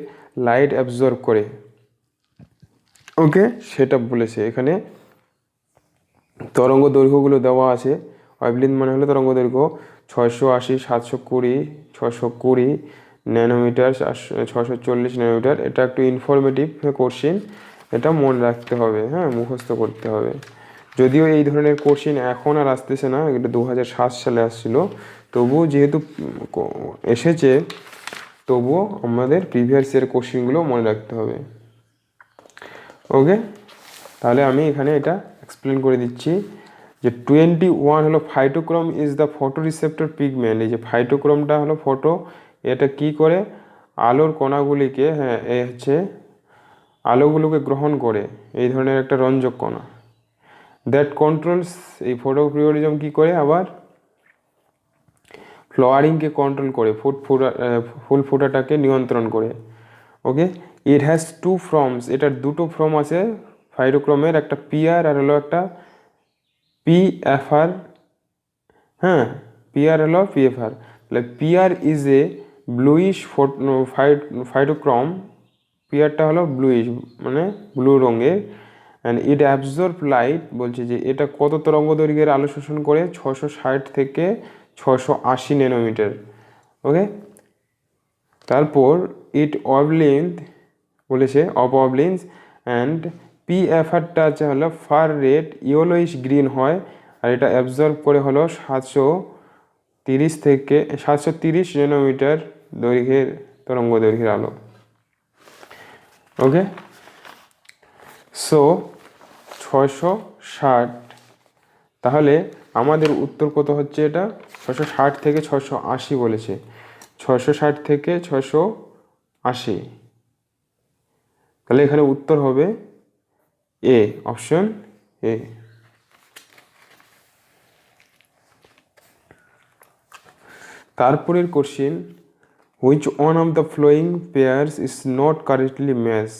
লাইট অ্যাবজর্ব করে, ওকে, সেটা বলেছে। এখানে তরঙ্গ দৈর্ঘ্যগুলো দেওয়া আছে। ওয়েভলেন্থ মানে হলো তরঙ্গ দৈর্ঘ্য 680, 720, 620 ন্যানোমিটার, 640 ন্যানোমিটার। এটা একটু ইনফরমেটিভ কোশ্চিন, এটা মনে রাখতে হবে, হ্যাঁ, মুখস্থ করতে হবে। যদিও এই ধরনের কোশ্চিন এখন আর আসতেছে না, এটা 2007 সালে আসছিল, তবুও যেহেতু এসেছে তবুও আমাদের প্রিভিয়াস ইয়ার কোশ্চিনগুলো মনে রাখতে হবে, ওকে। তাহলে আমি এখানে এটা এক্সপ্লেন করে দিচ্ছি যে 21 হলো phytochrome is the photoreceptor pigment. এই যে ফাইটোক্রোমটা হলো ফটো, এটা কি করে আলোর কণাগুলিকে, হ্যাঁ, এ হচ্ছে আলোগুলোকে গ্রহণ করে, এই ধরনের একটা রঞ্জক কণা। দ্যাট কন্ট্রোলস, এই ফটোপ্রিওরিজম কি করে আবার ফ্লাওয়ারিংকে কন্ট্রোল করে, ফুল ফোটাটাকে নিয়ন্ত্রণ করে, ওকে। ইট হ্যাজ টু ফর্মস, এটার দুটো ফর্ম আছে ফাইটোক্রোমের, একটা পিআর আর হলো একটা পিএফআর, হ্যাঁ, পিআর হলো পিএফআর। তাহলে পিআর ইজ এ ব্লুইশ ফাইটোক্রোম, পিআরটা হলো ব্লুইশ মানে ব্লু রঙের, অ্যান্ড ইট অ্যাবজর্ব লাইট, বলছে যে এটা কত তরঙ্গ দৈর্ঘ্যের আলো শোষণ করে 660 থেকে 680 ন্যানোমিটার, ওকে। তারপর ইট ওয়েভলেন্থ বলেছে অফ ওয়েভলেন্থ অ্যান্ড পিএফআরটা আছে হলো ফার রেড ইয়েলোইশ গ্রিন হয়, আর এটা অ্যাবজর্ব করে হলো 730 থেকে 730 ন্যানোমিটার দৈর্ঘ্যের তরঙ্গ দৈর্ঘ্যের আলো, ওকে। সো 660, তাহলে আমাদের উত্তর কত হচ্ছে, এটা 660 থেকে 680 বলেছে, 660 থেকে 680, তাহলে এখানে উত্তর হবে এ, অপশন এ। তারপরের question, which one of the following pairs is not correctly match.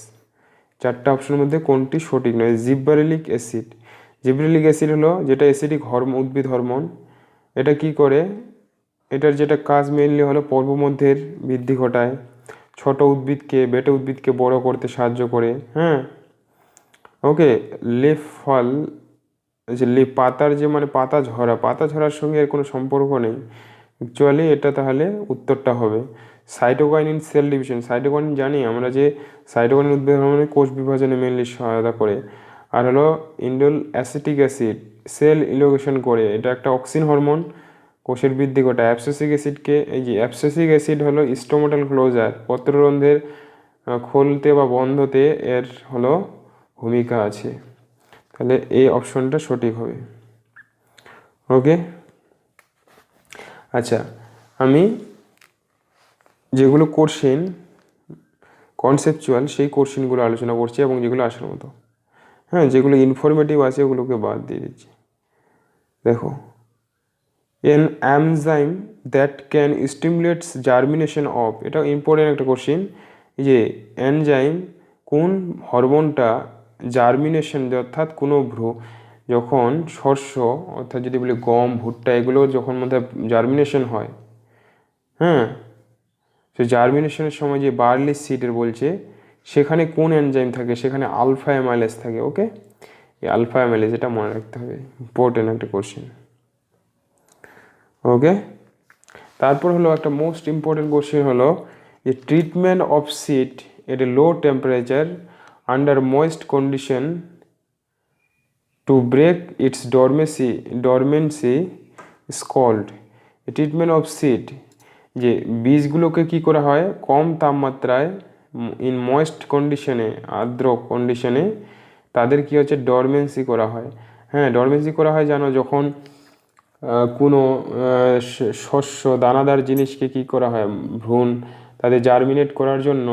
চারটা অপশনের মধ্যে কোনটি সঠিক নয়। জিব্বারেলিক অ্যাসিড, জিব্রেলিক অ্যাসিড হলো যেটা অ্যাসিডিক উদ্ভিদ হরমোন, এটা কি করে, এটার যেটা কাজ মেইনলি হলো পর্বমধ্যের বৃদ্ধি ঘটায়, ছোট উদ্ভিদকে বেটে উদ্ভিদকে বড় করতে সাহায্য করে, হ্যাঁ, ওকে। লিফ ফল, যে লিফ পাতার যে মানে পাতা ঝরার সঙ্গে এর কোনো সম্পর্ক নেই অ্যাকচুয়ালি, এটা তাহলে উত্তরটা হবে। Cytokine in cell division, cytokine জানি আমরা যে সাইটোকাইন উদ্ভিদ হরমোনের কোষ বিভাজনে মেনলি সহায়তা করে, আর হলো ইন্ডোল অ্যাসিটিক অ্যাসিড সেল ইলোগেশন করে, এটা একটা অক্সিন হরমোন, কোষের বৃদ্ধি ঘটায়। অ্যাবসেসিক অ্যাসিডকে, এই যে অ্যাবসেসিক অ্যাসিড হলো স্টোমাটাল ক্লোজার, পত্ররন্ধ্রের খুলতে বা বন্ধতে এর হলো ভূমিকা আছে, তাহলে এই অপশনটা সঠিক হবে, ওকে। আচ্ছা, আমি যেগুলো কোশ্চেন কনসেপচুয়াল সেই কোশ্চেনগুলো আলোচনা করছি এবং যেগুলো আসার মতো, হ্যাঁ, যেগুলো ইনফরমেটিভ আছে ওগুলোকে বাদ দিয়ে দিচ্ছি। দেখো, N enzyme that can stimulates germination of, এটা ইম্পর্টেন্ট একটা কোশ্চেন। এই যে এনজাইম কোন হরমোনটা জার্মিনেশন, অর্থাৎ কোনো যখন শস্য, অর্থাৎ যদি বলি গম ভুট্টা এগুলো যখন মধ্যে জার্মিনেশন হয়, হ্যাঁ, তো জার্মিনেশনের সময় যে বার্লি সিডের বলছে সেখানে কোন এনজাইম থাকে, সেখানে আলফা অ্যামাইলেজ থাকে, ওকে। এই আলফা অ্যামাইলেজ এটা মনে রাখতে হবে, ইম্পর্টেন্ট একটা কোশ্চেন, ওকে। তারপর হলো একটা মোস্ট ইম্পর্টেন্ট কোশ্চেন হলো যে treatment of seed at a low temperature under moist condition to break its dormancy is called. Treatment of seed, যে বীজগুলোকে কি করা হয় কম তাপমাত্রায় ইন ময়েস্ট কন্ডিশনে, আর্দ্র কন্ডিশনে তাদের কি হচ্ছে ডরমেন্সি করা হয়। হ্যাঁ, ডরমেন্সি করা হয় জানো, যখন কোনো শস্য দানাদার জিনিসকে কি করা হয় ভ্রূণ তাদের জার্মিনেট করার জন্য,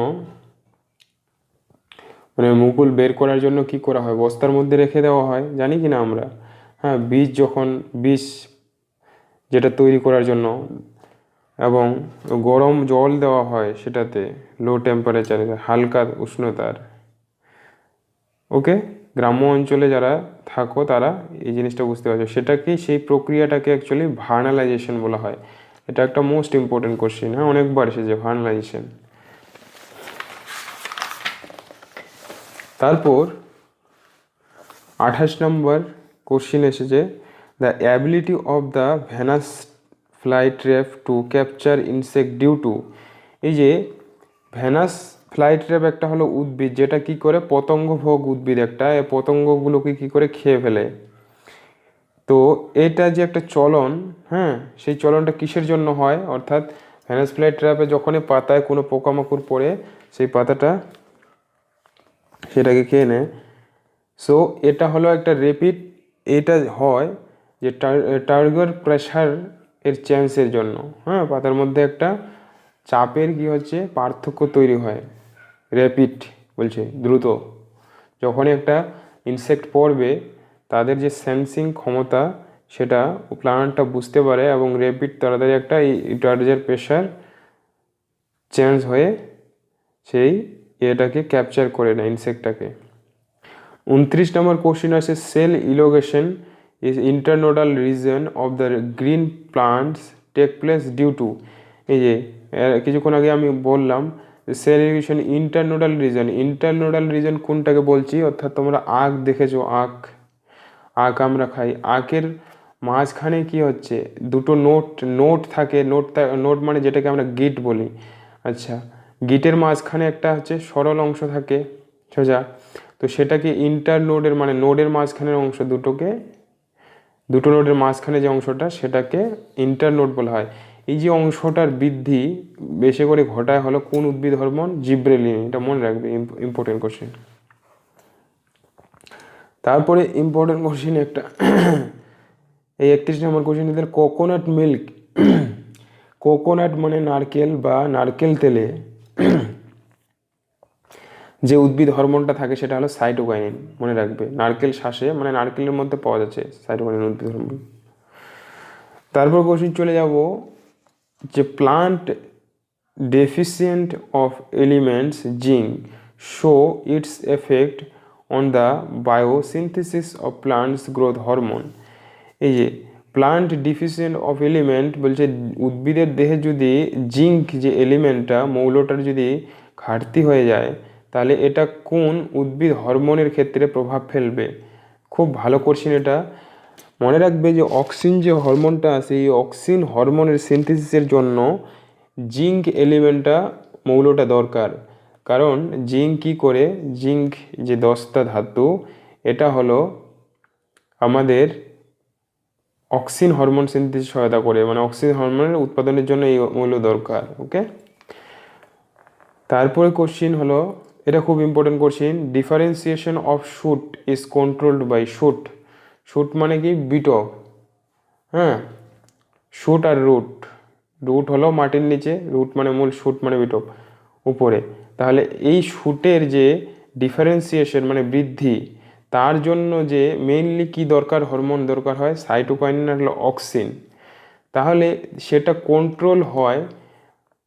মানে মুকুল বের করার জন্য কি করা হয় বস্তার মধ্যে রেখে দেওয়া হয়, জানি কি না আমরা। হ্যাঁ, বীজ যেটা তৈরি করার জন্য, এবং গরম জল দেওয়া হয় সেটাতে লো টেম্পারেচারে, হালকা উষ্ণতার। ওকে, গ্রাম্য অঞ্চলে যারা থাকো তারা এই জিনিসটা বুঝতে পারছো, সেটাকেই সেই প্রক্রিয়াটাকে অ্যাকচুয়ালি ভার্নালাইজেশন বলা হয়। এটা একটা মোস্ট ইম্পর্টেন্ট কোশ্চেন, হ্যাঁ অনেকবার এসেছে ভার্নালাইজেশন। তারপর 28 নম্বর কোশ্চেন এসেছে, the ability of the Venus fly trap to capture insect due to. এই যে ভ্যানাস ফ্লাই ট্র্যাপ একটা হলো উদ্ভিদ যেটা কি করে পতঙ্গভোগ উদ্ভিদ, একটা পতঙ্গগুলোকে কি করে খেয়ে ফেলে। তো এটা যে একটা চলন, হ্যাঁ সেই চলনটা কিসের জন্য হয়, অর্থাৎ ভ্যানাস ফ্লাই ট্র্যাপে যখনই পাতায় কোনো পোকামাকড় পড়ে সেই পাতাটা সেটাকে খেয়ে নেয়। সো এটা হলো একটা রেপিড, এটা হয় যে টার্গেট প্রেশার এর চেঞ্জের জন্য, হ্যাঁ পাতার মধ্যে একটা চাপের কি হচ্ছে পার্থক্য তৈরি হয়। র্যাপিড বলছে দ্রুত, যখনই একটা ইনসেক্ট পড়বে তাদের যে সেন্সিং ক্ষমতা সেটা প্ল্যান্টটা বুঝতে পারে এবং র্যাপিড তাড়াতাড়ি একটা টার্গেট প্রেশার চেঞ্জ হয়ে সেই এটাকে ক্যাপচার করে নেয় ইনসেক্টটাকে। 29 নম্বর কোশ্চেন আছে, cell elongation is internodal region of the green plants take place due to. এই যে কিছুক্ষণ আগে আমি বললাম সেল ইলোগেশন ইন্টারনোডাল রিজন কোনটাকে বলছি, অর্থাৎ তোমরা আখ দেখেছো, আখ আমরা খাই, আখের মাঝখানে কি হচ্ছে দুটো নোট থাকে, নোট মানে যেটাকে আমরা গিট বলি। আচ্ছা, গিটের মাঝখানে একটা হচ্ছে সরল অংশ থাকে সোজা, তো সেটাকে ইন্টারনোডের মানে নোডের মাঝখানের অংশ, দুটো নোডের মাঝখানে যে অংশটা সেটাকে ইন্টারনোড বলা হয়। এই যে অংশটার বৃদ্ধি বেশি করে ঘটায় হলো কোন উদ্ভিদ হরমোন, জিব্রেলিন। এটা মনে রাখবে, ইম্পর্টেন্ট কোশ্চেন। তারপরে ইম্পর্টেন্ট কোশ্চেন একটা এই 31 নম্বর কোশ্চেন, কোকোনাট মিল্ক, কোকোনাট মানে নারকেল বা নারকেল তেলে যে উদ্ভিদ হরমোনটা থাকে সেটা হলো সাইটোকাইনিন, মনে রাখবে। নারকেল শ্বাসে মানে নারকেলের মধ্যে পাওয়া যাচ্ছে সাইটোকাইনিন উদ্ভিদ হরমোন। তারপর কোশ্চেন চলে যাব যে plant deficient of elements zinc show it's effect on the biosynthesis of plants growth hormone. এই যে প্লান্ট ডিফিসিয়েন্ট অফ এলিমেন্ট বলছে উদ্ভিদের দেহে যদি জিঙ্ক যে এলিমেন্টটা মৌলটার যদি ঘাটতি হয়ে যায় তাহলে এটা কোন উদ্ভিদ হরমোনের ক্ষেত্রে প্রভাব ফেলবে। খুব ভালো কোশ্চেন এটা, মনে রাখবে যে অক্সিন যে হরমোনটা আছে এই অক্সিন হরমোনের সিনথেসিসের জন্য জিঙ্ক এলিমেন্টটা মৌলটা দরকার। কারণ জিঙ্ক কি করে, জিঙ্ক যে দস্তা ধাতু এটা হলো আমাদের অক্সিন হরমোন সিনথেসিস সহায়তা করে, মানে অক্সিন হরমোনের উৎপাদনের জন্য এই মৌল দরকার। ওকে, তারপরে কোশ্চিন হলো, এটা খুব important question, differentiation of shoot is controlled by shoot. Shoot মানে কি বিটো, হ্যাঁ শুট আর রুট হলো মাটির নিচে, রুট মানে মূল, শুট মানে বিটো উপরে। তাহলে এই শুটের যে ডিফারেন্সিয়েশন মানে বৃদ্ধি, তার জন্য যে মেইনলি কি দরকার, হরমোন দরকার হয় সাইটোকাইনিন আর হলো অক্সিন। তাহলে সেটা কন্ট্রোল হয়,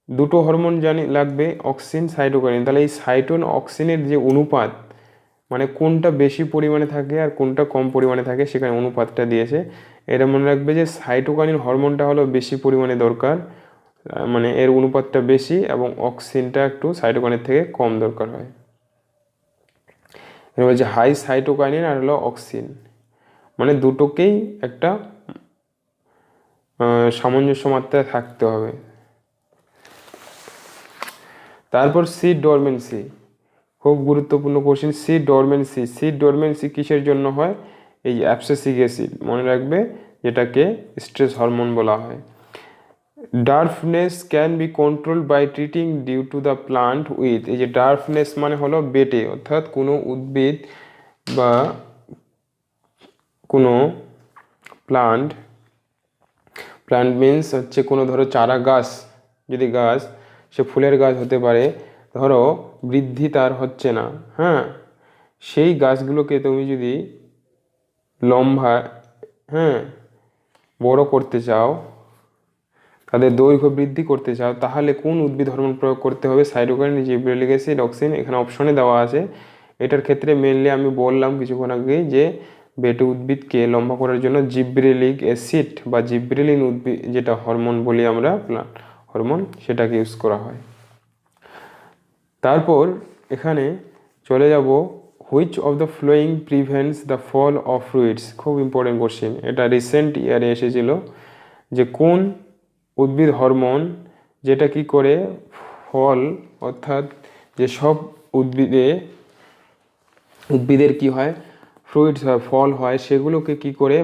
দুটো হরমোন লাগবে অক্সিন সাইটোকাইনিন। তাহলে এই সাইটোন অক্সিনের যে অনুপাত মানে কোনটা বেশি পরিমাণে থাকে আর কোনটা কম পরিমাণে থাকে সেখানে অনুপাতটা দিয়েছে। এটা মনে রাখবে যে সাইটোকাইনিন হরমোনটা হলো বেশি পরিমাণে দরকার, মানে এর অনুপাতটা বেশি, এবং অক্সিনটা একটু সাইটোকাইনিন থেকে কম দরকার হয়। এর বলছে হাই সাইটোকাইনিন আর হলো অক্সিন, মানে দুটোকেই একটা সামঞ্জস্য মাত্রায় থাকতে হবে। তারপর সিড ডরমেন্সি, খুব গুরুত্বপূর্ণ কোশ্চেন। সিড ডরমেন্সি কিসের জন্য হয়? এই অ্যাবসেসিক অ্যাসিড, মনে রাখবে, যেটাকে স্ট্রেস হরমোন বলা হয়। Dwarfness can be control by treating due to the plant with, এই যে ডার্ফনেস মানে হলো বেটে, অর্থাৎ কোনো উদ্ভিদ বা কোনো প্লান্ট মিন্স হচ্ছে কোনো ধরো চারা গাছ, যদি গাছ সে ফুলের গাছ হতে পারে, ধরো বৃদ্ধি তার হচ্ছে না, হ্যাঁ, সেই গাছগুলোকে তুমি যদি লম্বা, হ্যাঁ, বড় করতে চাও, তাদের দৈর্ঘ্য বৃদ্ধি করতে চাও, তাহলে কোন উদ্ভিদ হরমোন প্রয়োগ করতে হবে? সাইটোকাইন, জিবরেলিক অ্যাসিড, অক্সিন, এখানে অপশনে দেওয়া আছে। এটার ক্ষেত্রে মেনলি আমি বললাম কিছুক্ষণ আগেই যে বেটে উদ্ভিদকে লম্বা করার জন্য জিব্রেলিক অ্যাসিড বা জিব্রেলিন উদ্ভিদ, যেটা হরমোন বলি আমরা, প্লান্ট হরমোন, সেটাকে ইউজ করা হয়। তারপর এখানে চলে যাব, which of the following prevents the fall of fruits, খুব ইম্পর্টেন্ট কোশ্চেন, এটা রিসেন্ট ইয়ারে এসেছিল, যে কোন উদ্ভিদ হরমোন যেটা কি করে ফল, অর্থাৎ যে সব উদ্ভিদের কি হয়, ফ্রুইটস হয়, ফল হয়, সেগুলোকে কি করে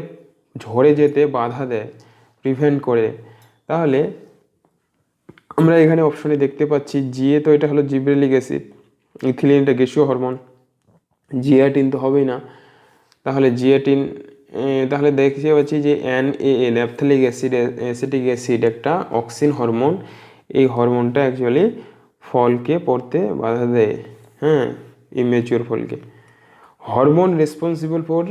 ঝরে যেতে বাধা দেয়, প্রিভেন্ট করে। তাহলে আমরা এখানে অপশনে দেখতে পাচ্ছি জিএ, তো এটা হলো জিব্রেলিক অ্যাসিড, ইথিলিন এটা গ্যাসীয় হরমোন, জিয়াটিন তো হবেই না, তাহলে জিয়াটিন, তাহলে দেখতে পাচ্ছি যে NaN, ন্যাপথ্যালিক অ্যাসিটিক অ্যাসিড, একটা অক্সিন হরমোন, এই হরমোনটা অ্যাকচুয়ালি ফলকে পড়তে বাধা দেয়, হ্যাঁ, ইমেচিওর ফলকে। হরমোন রেসপন্সিবল ফর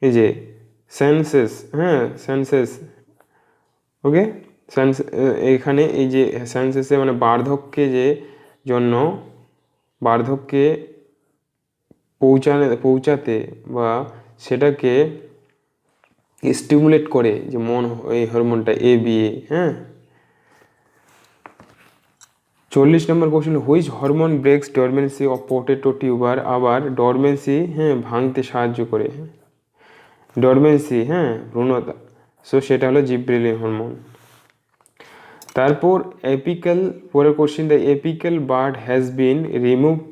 এই যে সেন্সেস, হ্যাঁ, সেন্সেস, ওকে, এখানে এই যে সেন্সেসে মানে বার্ধক্যে যে জন্য, বার্ধক্যে পৌঁছাতে বা সেটাকে স্টিমুলেট করে, যে এই হরমোনটা ABA, হ্যাঁ। 40 নম্বর question, which hormone breaks dormancy of potato tuber, আবার ডরমেন্সি, হ্যাঁ, ভাঙতে সাহায্য করে, ডরমেন্সি, হ্যাঁ, ভ্রূণতা, সো সেটা হলো জিব্রেলিন হরমোন। তারপর এপিক্যাল, পরের question, the apical bud has been removed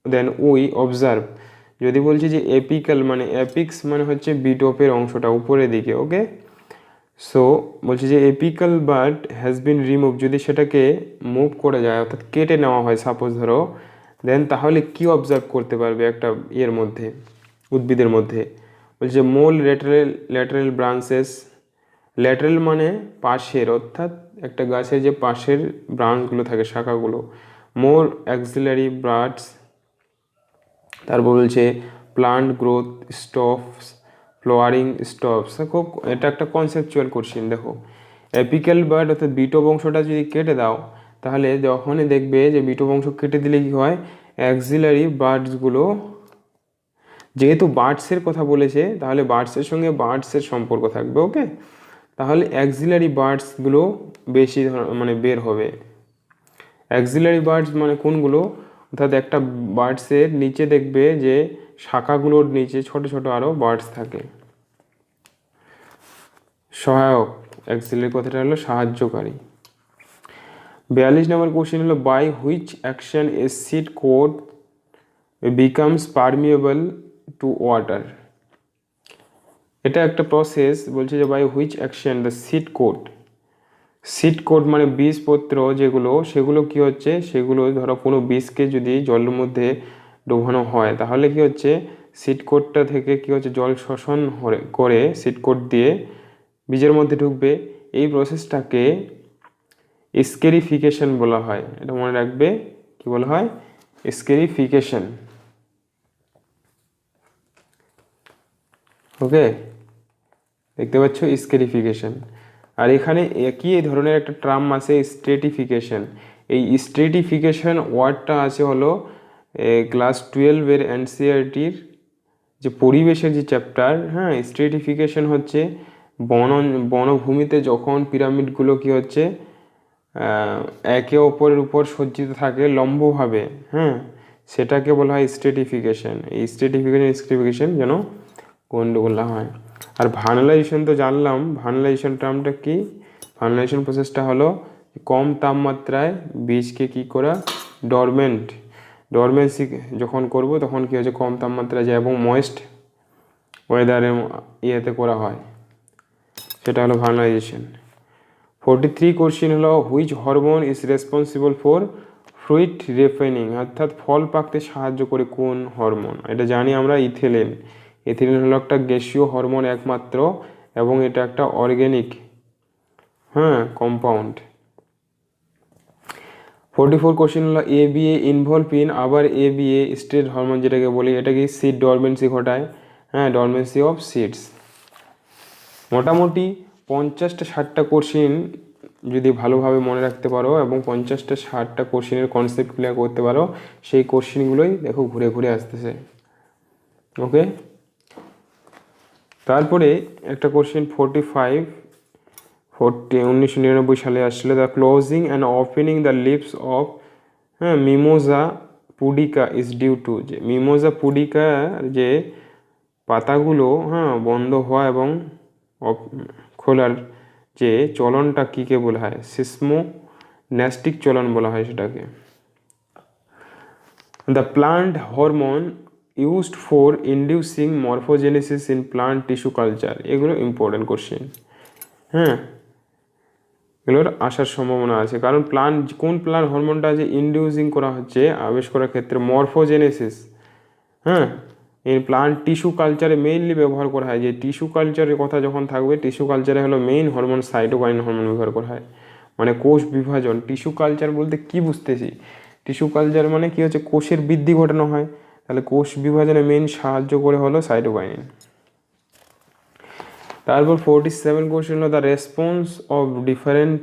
then we observe, যদি বলছি যে এপিক্যাল মানে, অ্যাপিক্স মানে হচ্ছে বিটপের অংশটা উপরের দিকে, ওকে, সো বলছি যে apical bud has bin remove, যদি সেটাকে মুভ করে যায়, অর্থাৎ কেটে নেওয়া হয় সাপোজ ধরো, দেন তাহলে কি অবজার্ভ করতে পারবে একটা ইয়ের মধ্যে, উদ্ভিদের মধ্যে? বলছে মোল ল্যাটারাল ব্রাঞ্চেস, ল্যাটারাল মানে পাশের, অর্থাৎ একটা গাছের যে পাশের ব্রাঞ্চগুলো থাকে, শাখাগুলো, মোর অ্যাক্সিলারি ব্রাঞ্চ, তারপর বলছে plant growth stops, flowering stops, খুব, এটা একটা কনসেপচুয়াল কোশ্চেন। দেখো, এপিক্যাল বার্ড অর্থাৎ বিটপ অংশটা যদি কেটে দাও, তাহলে যখনই দেখবে যে বিটপ অংশ কেটে দিলে কি হয়, অ্যাক্সিলারি বার্ডসগুলো, যেহেতু বার্ডসের কথা বলেছে, তাহলে বার্ডসের সঙ্গে বার্ডসের সম্পর্ক থাকবে, ওকে, তাহলে অ্যাক্সিলারি বার্ডসগুলো বেশি মানে বের হবে। অ্যাক্সিলারি বার্ডস মানে কোনগুলো, অর্থাৎ একটা বার্ডসের নিচে দেখবে যে শাখাগুলোর নিচে ছোট ছোট আরও বার্ডস থাকে, সহায়ক, অ্যাক্সিলারি কথাটা হলো সাহায্যকারী। 42 নম্বর কোশ্চেন হলো, by which action a seed coat becomes permeable to water, এটা একটা প্রসেস, বলছে যে by which action the seed coat মানে বীজপত্র যেগুলো, সেগুলো কি হচ্ছে, সেগুলো ধরো কোনো বীজকে যদি জলের মধ্যে ডোবানো হয়, তাহলে কি হচ্ছে, সিড কোটটা থেকে কি হচ্ছে, জল শোষণ করে সিড কোট দিয়ে বীজের মধ্যে ঢুকবে, এই প্রসেসটাকে স্কেরিফিকেশন বলা হয়, এটা মনে রাখবে, কি বলা হয়, স্কেরিফিকেশন, ওকে, দেখতে পাচ্ছ স্কেরিফিকেশন। আর এখানে একই ধরনের একটা টার্ম আছে স্ট্রেটিফিকেশন, এই স্ট্রেটিফিকেশন ওয়ার্ডটা আছে হলো ক্লাস 12-এর NCERT-র যে পরিবেশের যে চ্যাপ্টার, হ্যাঁ, স্ট্রেটিফিকেশন হচ্ছে বনভূমিতে যখন পিরামিডগুলো কি হচ্ছে, একে অপরের উপর সজ্জিত থাকে লম্বভাবে, হ্যাঁ, সেটাকে বলা হয় স্ট্রেটিফিকেশন। এই স্ট্রেটিফিকেশন যেন গন্ডগোল না হয়। আর ভার্নালাইজেশন তো জানলাম, ভার্নালাইজেশন টার্মটা কি, ভার্নালাইজেশন প্রসেসটা হলো কম তাপমাত্রায় বীজকে কি করা, ডরমেন্সি যখন করব তখন কি হচ্ছে কম তাপমাত্রায় যায় এবং ময়েস্ট ওয়েদারের ইয়েতে করা হয়, সেটা হলো ভার্নালাইজেশন। 43 কোশ্চেন হলো which hormone is responsible for fruit ripening, অর্থাৎ ফল পাকতে সাহায্য করে কোন হরমোন? এটা জানি আমরা, ইথিলিন। ইথিলিন হলো একটা গ্যাসীয় হরমোন একমাত্র এবং এটা একটা অর্গ্যানিক কম্পাউন্ড। 44 কোশ্চেন হলো ABA ইনভলভ ইন, আবার ABA স্টেট হরমোন যেটাকে বলি, এটা কি সিড ডরমেন্সি ঘটায়, ডরমেন্সি অফ সিডস। মোটামুটি 50-60টা কোশ্চেন যদি ভালোভাবে মনে রাখতে পারো এবং 50-60টা কোশ্চেনের কনসেপ্ট ক্লিয়ার করতে পারো, সেই কোশ্চেনগুলোই দেখো ঘুরে ঘুরে আসতেছে। ওকে, তারপরে একটা কোশ্চেন 1999 সালে আসছিল, the closing and opening the leaves of Mimosa pudica is due to, যে মিমোজা পুডিকার যে পাতাগুলো বন্ধ হওয়া এবং খোলার যে চলনটা কীকে বলা হয়? সিসমোন্যাস্টিক চলন বলা হয় সেটাকে। The plant hormone used for inducing morphogenesis in plant tissue culture, এগুলো ইম্পর্টেন্ট কোশ্চেন। এগুলোর আসার সম্ভাবনা আছে, কারণ কোন প্লান্ট হরমোনটা যে ইন্ডিউসিং করা হচ্ছে আবেশ করার ক্ষেত্রে মরফোজেনেসিস, এই প্লান্ট টিস্যু কালচারে মেইনলি ব্যবহার করা হয়। যে টিস্যু কালচারের কথা যখন থাকবে, টিস্যু কালচারে হলো মেইন হরমোন সাইটোকাইনিন হরমোন ব্যবহার করা হয়, মানে কোষ বিভাজন। টিস্যু কালচার বলতে কি বুঝতেছি? টিস্যু কালচার মানে কি হচ্ছে, কোষের বৃদ্ধি ঘটানো হয়, তাহলে কোষ বিভাজনে মেইন সাহায্য করে হলো সাইটোকাইনিন। তারপর 47 কোশ্চেন হলো the response of different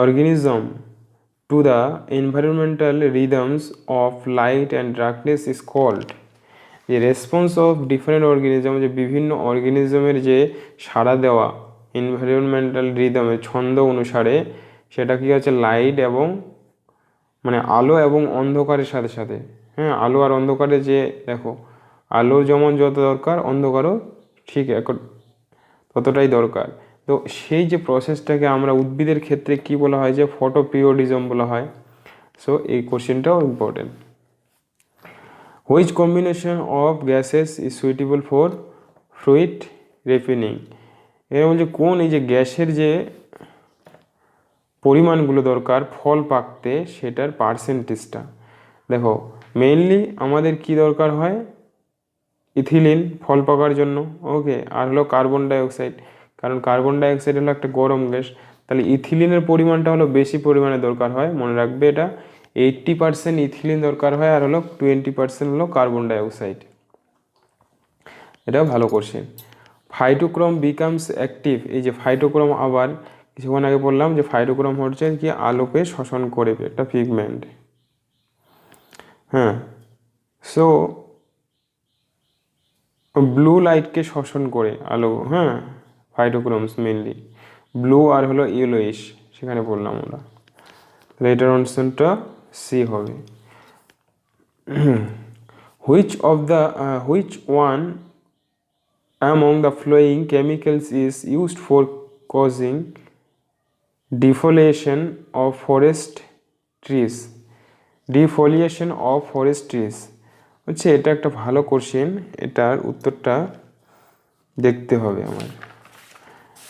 organism to the environmental rhythms of light and darkness is called, যে রেসপন্স অফ ডিফারেন্ট অর্গানিজম, যে বিভিন্ন অর্গানিজমের যে সাড়া দেওয়া এনভায়রনমেন্টাল রিদমে ছন্দ অনুসারে, সেটা কি হচ্ছে লাইট এবং মানে আলো এবং অন্ধকারের সাথে সাথে, আলো আর অন্ধকারে যে দেখো, আলো যেমন যত দরকার অন্ধকারও ঠিক ততটাই দরকার। তো সেই যে প্রসেসটাকে আমরা উদ্ভিদের ক্ষেত্রে কি বলা হয়, যে ফটোপিরিয়ডিজম বলা হয়। সো এই কোশ্চেনটাও important. Which combination of gases is suitable for fruit ripening, এর বলছে কোন এই যে গ্যাসের যে পরিমাণগুলো দরকার ফল পাকতে, সেটার পার্সেন্টেজটা দেখো। মেইনলি আমাদের কি দরকার হয়, ইথিলিন ফল পাকার জন্য, ওকে, আর হলো কার্বন ডাইঅক্সাইড, কারণ কার্বন ডাইঅক্সাইড হলো একটা গরম গ্যাস, তাহলে ইথিলিনের পরিমাণটা হলো বেশি পরিমাণে দরকার হয়, মনে রাখবে এটা। 80% ইথিলিন দরকার হয় আর হলো 20% হলো কার্বন ডাইঅক্সাইড। এটা ভালো কোশ্চেন। ফাইটোক্রোম বিকামস অ্যাক্টিভ, এই যে ফাইটোক্রোম, আবার কিছুক্ষণ আগে বললাম যে ফাইটোক্রোম হচ্ছে কি আলোকে শোষণ করে, একটা পিগমেন্ট। সো ব্লু লাইটকে শোষণ করে আলো, ফাইটোক্রোমস মেনলি ব্লু আর হলো ইয়েলোইশ, সেখানে বললাম আমরা, তাহলে এটার অনসারটা সি হবে। Which one among the following chemicals is used for causing defoliation of forest trees, হচ্ছে এটা একটা ভালো কোশ্চেন, এটার উত্তরটা দেখতে হবে আমার,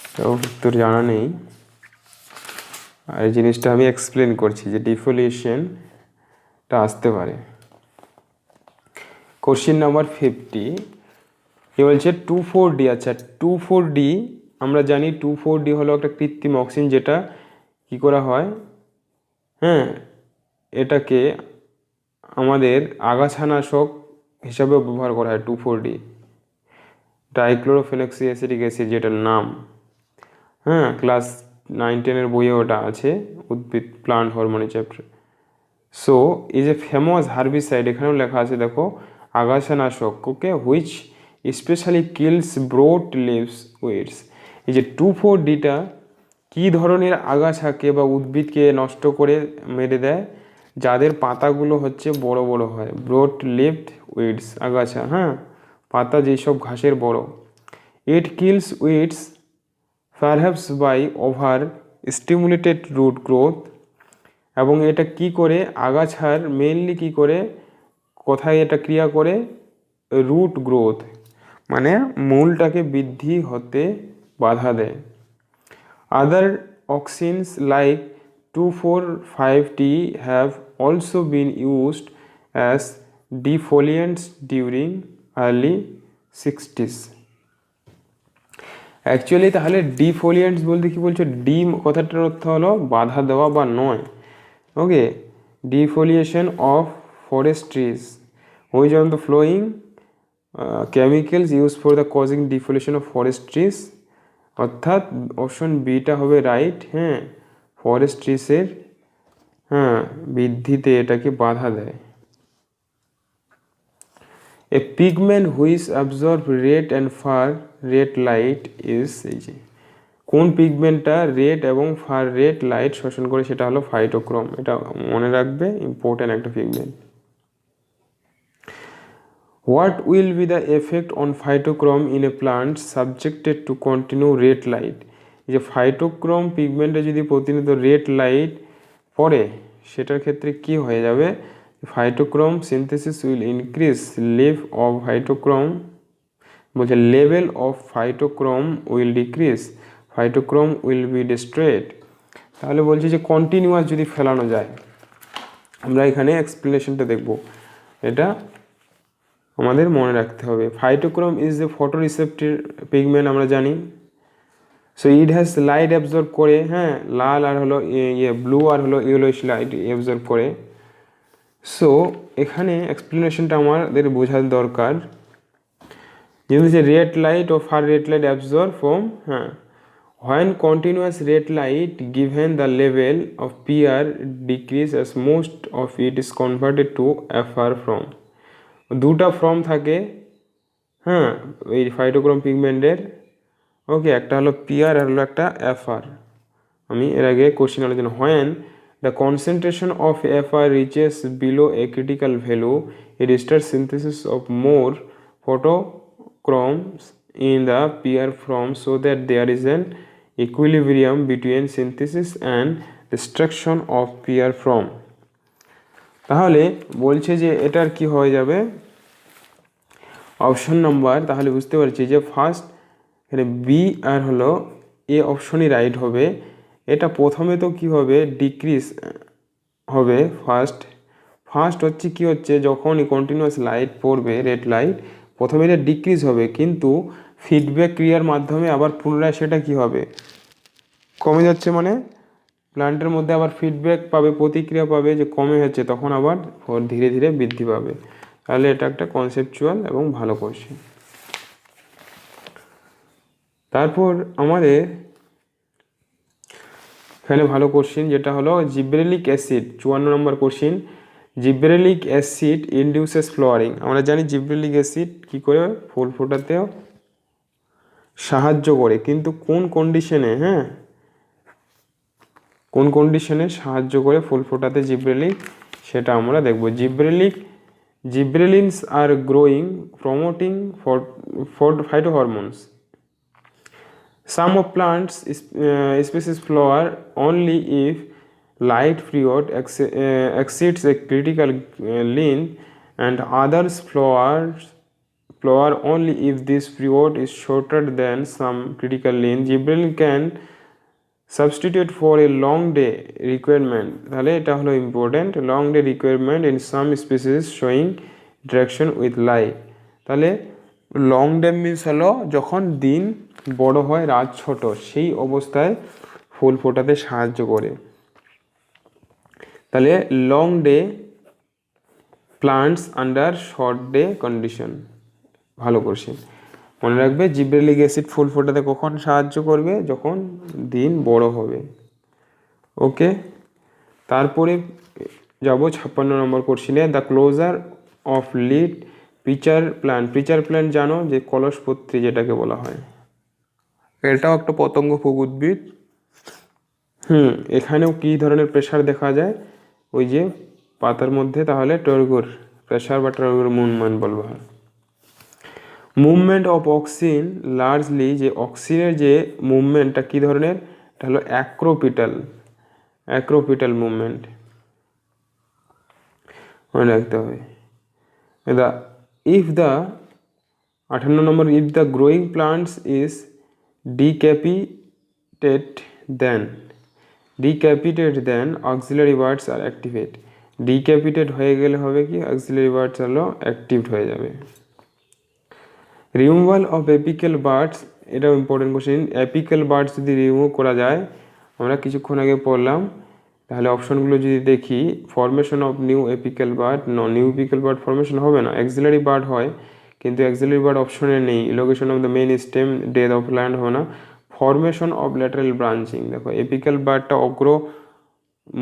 এটাও উত্তর জানা নেই। আর এই জিনিসটা আমি এক্সপ্লেন করছি যে ডিফোলিয়েশনটা আসতে পারে। কোশ্চেন নাম্বার 50 এ বলছে 2,4-D। আচ্ছা 2,4-D আমরা জানি 2,4-D হলো একটা কৃত্রিম অক্সিজেন, যেটা কি করা হয়, এটাকে আমাদের আগাছানাশক হিসাবেও ব্যবহার করা হয়। 2,4-D ডাইক্লোরোফেনক্সি অ্যাসিটিক অ্যাসিড, যেটার নাম ক্লাস 9-10 বইয়ে ওটা আছে, উদ্ভিদ প্লান্ট হরমোনের chapter. So is a famous herbicide, এখানেও লেখা আছে দেখো, আগাছানাশক, okay, which specially kills broad leaves weeds. এই যে 2,4-Dটা কী ধরনের আগাছাকে বা উদ্ভিদকে নষ্ট করে মেরে দেয়, যাদের পাতাগুলো হচ্ছে বড় বড় হয়, ব্রড লিভড উইডস, আগাছা, পাতা যেসব ঘাসের বড়। It kills weeds perhaps by over stimulated root growth, এবং এটা কি করে আগাছার মেইনলি কি করে কোথায় এটা ক্রিয়া করে, রুট গ্রোথ মানে মূলটাকে বৃদ্ধি হতে বাধা দেয়। আদার অক্সিনস like 2,4,5-T have also been used as defoliants during early 60s। Actually তাহলে ডিফোলিয়েন্টস বলতে কি বলছো, ডি কথাটার অর্থ হলো বাধা দেওয়া বা নয়। Okay, defoliation of forest trees which on the following chemicals use for the causing defoliation of forest trees, অর্থাৎ অপশন বিটা হবে রাইট। হ্যাঁ, ফরেস্ট ট্রিজের বৃদ্ধিতে এটাকে বাধা দেয়। A pigment which absorbs red and far red light is, এই যে কোন পিগমেন্টটা রেড এবং ফার রেড লাইট শোষণ করে, সেটা হলো ফাইটোক্রোম। এটা মনে রাখবে, ইম্পর্টেন্ট একটা pigment. What will be the effect on phytochrome in a plant subjected to continue red light? এই যে ফাইটোক্রোম পিগমেন্টে যদি প্রতিনিয়ত রেড লাইট পড়ে, সেটার ক্ষেত্রে কি হয়ে যাবে, phytochrome synthesis will increase, level of phytochrome will decrease, phytochrome will be destroyed. তাহলে বলছি যে কন্টিনিউয়াস যদি ফেলানো যায়, আমরা এখানে এক্সপ্লেনেশনটা দেখব, এটা আমাদের মনে রাখতে হবে। Phytochrome is a photo receptive pigment, আমরা জানি। So it has light absorb করে, হ্যাঁ, লাল আর হলো ব্লু আর হলো ইয়েলোইশ লাইট অ্যাবজর্ব করে। সো এখানে এক্সপ্লেনেশনটা আমাদের বোঝার দরকার। যেমন যে রেড লাইট ও far red light absorb from, when continuous red light given the level of PR decrease as most of it is converted to FR from, দুটা ফর্ম থাকে এই ফাইটোক্রোম পিগমেন্টের। ওকে, একটা হলো পিআর আর হলো একটা এফআর। আমি এর আগে কোশ্চেন আলোচনা, when the concentration of FR reaches below a critical value it starts synthesis of more photochromes in the PR form so that there is an equilibrium between synthesis and destruction of PR form। তাহলে বলছে যে এটার কি হয়ে যাবে, অপশন নাম্বার, তাহলে বুঝতে পারছি যে ফার্স্ট এখানে বি আর হলো এ অপশনই রাইট হবে। এটা প্রথমে তো কি হবে, ডিক্রিজ হবে। ফার্স্ট হচ্ছে কি হচ্ছে, যখনই কন্টিনিউয়াস লাইট পড়বে রেড লাইট, প্রথমে এটা ডিক্রিজ হবে, কিন্তু ফিডব্যাক ক্রিয়ার মাধ্যমে আবার পুনরায় সেটা কি হবে, কমে যাচ্ছে। মানে প্ল্যান্টের মধ্যে আবার ফিডব্যাক পাবে, প্রতিক্রিয়া পাবে যে কমে হচ্ছে, তখন আবার ধীরে ধীরে বৃদ্ধি পাবে। তাহলে এটা একটা কনসেপচুয়াল এবং ভালো কোশ্চেন। তারপর আমাদের এখানে ভালো কোশ্চেন যেটা হলো জিব্রেলিক অ্যাসিড, 54 নম্বর question. Gibberellic acid induces flowering. আমরা জানি জিব্রেলিক অ্যাসিড কি করে ফুল ফোটাতেও সাহায্য করে, কিন্তু কোন কন্ডিশনে, কোন কন্ডিশনে সাহায্য করে ফুল ফোটাতে জিব্রেলিক, সেটা আমরা দেখব। Gibberellins are growing promoting phytohormones. Some of plants species flower only if light period exceeds a critical length, and others flower only if this period is shorter than some critical length. Gibberellin can substitute for a long day requirement, তাহলে এটা হলো important, long day requirement in some species showing interaction with light. তাহলে লং ডে মিনস হলো যখন দিন বড় হয় রাত ছোট, সেই অবস্থায় ফুল ফোটাতে সাহায্য করে। তাহলে long day plants under short day condition, ভালো কোশ্চেন, মনে রাখবে। জিব্রেলিক অ্যাসিড ফুল ফোটাতে কখন সাহায্য করবে, যখন দিন বড় হবে। ওকে, তারপরে যাব 56 নম্বর কোশ্চেনে। The closure of lid pitcher plant জানো, যে কলসপত্রী যেটাকে বলা হয়, এটাও একটা পতঙ্গ ফুগ উদ্ভিদ। এখানেও কি ধরনের প্রেশার দেখা যায়, ওই যে পাতার মধ্যে, তাহলে টর্গোর প্রেশার বা টর্গোর মুভমেন্ট বলবো। মুভমেন্ট অফ অক্সিন লার্জলি, যে অক্সিনের যে মুভমেন্টটা কী ধরনের, এটা হলো অ্যাক্রোপিটাল মুভমেন্ট, মনে রাখতে হবে। দ্য ইফ দ্য 58 নম্বর, if the growing plants is decapitated then axillary buds are activate. Decapitated হয়ে গেলে হবে কি, অক্সিলারি বার্ডস হলো অ্যাক্টিভড হয়ে যাবে। রিমুভাল অফ এপিক্যাল বার্ডস, এটাও ইম্পর্টেন্ট কোশ্চেন। এপিক্যাল বার্ডস যদি রিমুভ করা যায়, আমরা কিছুক্ষণ আগে পড়লাম, তাহলে অপশনগুলো যদি দেখি, formation of new apical bird, new apical bird formation হবে না, অ্যাক্সিলারি বার্ড হয়, কিন্তু অ্যাক্সিলারি বার্ড অপশনে নেই। Elongation of the main stem, death of land হবে না। ফরমেশন অফ ল্যাটারাল ব্রাঞ্চিং, দেখো এপিক্যাল বার্ডটা অগ্র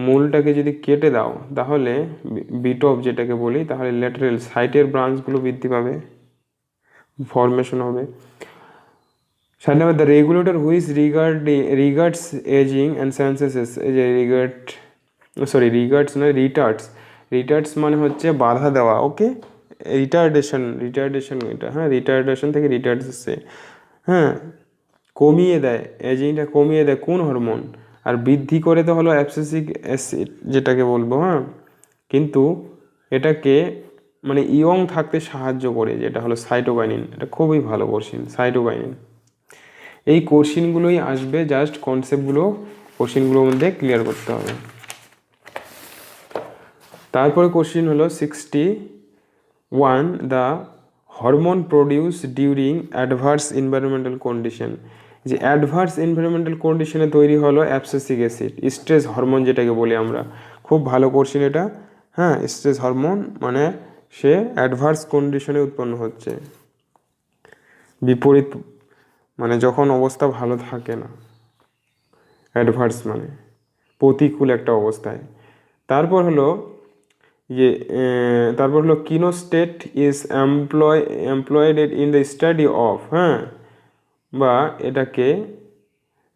মূলটাকে যদি কেটে দাও তাহলে বিট অফ যেটাকে বলি, তাহলে ল্যাটারাল সাইটের ব্রাঞ্চগুলো বৃদ্ধি পাবে, ফরমেশন হবে। Side number, the regulator which retards ageing and senescence, এই যে রিটার্ডস মানে হচ্ছে বাধা দেওয়া, ওকে, রিটার্ডেশন এটা, হ্যাঁ, রিটার্ডেশন থেকে রিটার্ডস এসছে, হ্যাঁ, কমিয়ে দেয়, এজিংটা কমিয়ে দেয় কোন হরমোন, আর বৃদ্ধি করে তো হলো অ্যাবসেসিক অ্যাসিড যেটাকে বলবো, হ্যাঁ, কিন্তু এটাকে মানে ইয়ং থাকতে সাহায্য করে, যেটা হলো সাইটোকাইনিন। এটা খুবই ভালো কোশ্চিন, সাইটোকাইনিন। এই কোশ্চিনগুলোই আসবে, জাস্ট কনসেপ্টগুলো কোশ্চিনগুলোর মধ্যে ক্লিয়ার করতে হবে। তারপরে কোশ্চিন হলো 61, the hormone produce during adverse environmental condition. যে অ্যাডভার্স এনভায়রনমেন্টাল কন্ডিশনে তৈরি হলো অ্যাবসেসিক অ্যাসিড, স্ট্রেস হরমোন যেটাকে বলি আমরা। খুব ভালো কোশ্চিন এটা, হ্যাঁ, স্ট্রেস হরমোন মানে সে অ্যাডভার্স কন্ডিশনে উৎপন্ন হচ্ছে, বিপরীত, মানে যখন অবস্থা ভালো থাকে না, অ্যাডভার্স মানে প্রতিকূল একটা অবস্থায়। তারপর হলো clinostat is employed in the study of, হ্যাঁ, বা এটাকে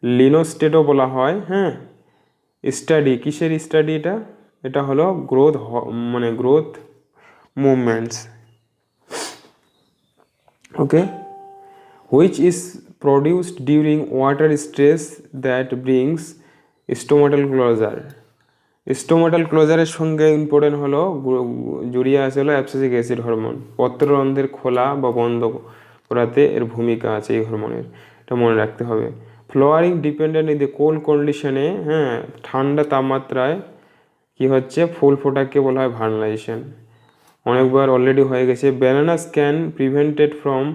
লিনোস্টেটও বলা হয়, হ্যাঁ। স্টাডি, কিসের স্টাডি এটা? এটা হলো growth movements, okay. Which is produced during water stress that brings stomatal closure. Stomatal ক্লোজারের সঙ্গে ইম্পর্টেন্ট হলো জড়িয়ে আছে হলো অ্যাবসেসিক অ্যাসিড হরমোন। পত্ররন্ধ্রের খোলা বা বন্ধ করাতে এর ভূমিকা আছে এই হরমোনের, এটা মনে রাখতে হবে। ফ্লোয়ারিং ডিপেন্ডেন্ট ইন দ্য কোল্ড কন্ডিশনে, হ্যাঁ, ঠান্ডা তাপমাত্রায় কি হচ্ছে, ফুল ফোটাকে বলা হয় ভার্নালাইজেশন। অনেকবার অলরেডি হয়ে গেছে। Bananas can prevented from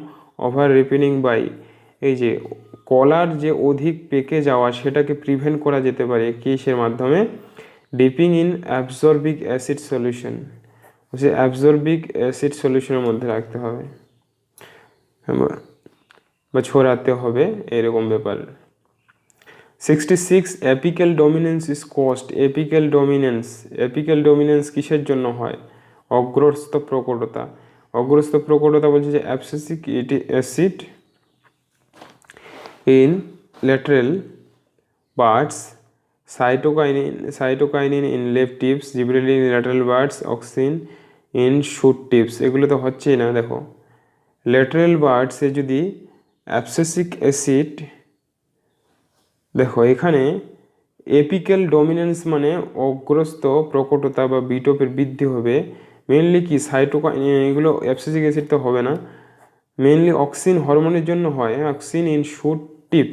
over ripening by, এই যে কলার যে অধিক পেকে যাওয়া সেটাকে প্রিভেন্ট করা যেতে পারে কিসের মাধ্যমে? Dipping in abscisic acid solution, সে অ্যাবজর্বিক অ্যাসিড সলিউশনের মধ্যে রাখতে হবে বা ছড়াতে হবে, এরকম ব্যাপার। 66, apical dominance is caused. Apical dominance কিসের জন্য হয়? অগ্রস্থ প্রকটতা। অগ্রস্থ প্রকটতা বলছে যে abscisic acid in lateral buds, cytokinin in leaf tips, gibberellin in lateral buds, auxin in shoot tips. এগুলো তো হচ্ছেই না। দেখো ল্যাটারাল বার্ডসে যদি অ্যাবসেসিক অ্যাসিড, দেখো এখানে এপিক্যাল ডমিনেন্স মানে অগ্রস্থ প্রকটতা বা বিটপের বৃদ্ধি হবে। মেনলি কি সাইটোকাইন, এগুলো অ্যাবসেসিক অ্যাসিড তো হবে না, মেনলি অক্সিন হরমোনের জন্য হয়। অক্সিন ইন শুট টিপ,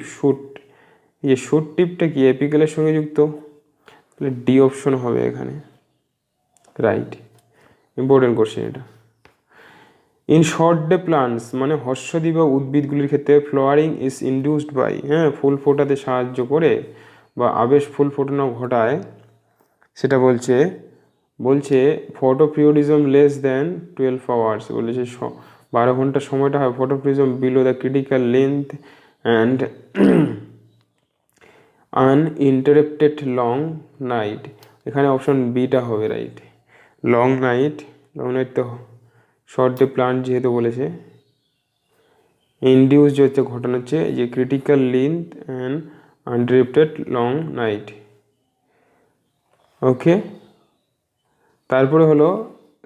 এই যে শুট টিপটা কি এপিক্যালের সঙ্গে যুক্ত, তাহলে ডি অপশন হবে এখানে, রাইট। ইম্পর্টেন্ট কোশ্চেন এটা। ইন শর্ট ডে প্লান্টস মানে হর্ষদ্বীপ বা উদ্ভিদগুলির ক্ষেত্রে ফ্লাওয়ারিং ইজ ইনডিউসড বাই, হ্যাঁ, ফুল ফোটাতে সাহায্য করে বা আবেশ ফুল ফোটানো ঘটায়, সেটা বলছে ফটোপিরিয়ডিজম লেস দেন 12 আওয়ার্স, বলেছে 12 ঘন্টা সময়টা হয় photoperiodism below the critical length and uninterrupted long night. এখানে অপশন বিটা হবে, রাইট। লং নাইট তো শর্ট ডে প্লান্ট যেহেতু বলেছে, ইনডিউস যে হচ্ছে ঘটনা হচ্ছে যে critical length and uninterrupted long night, okay. তারপরে হলো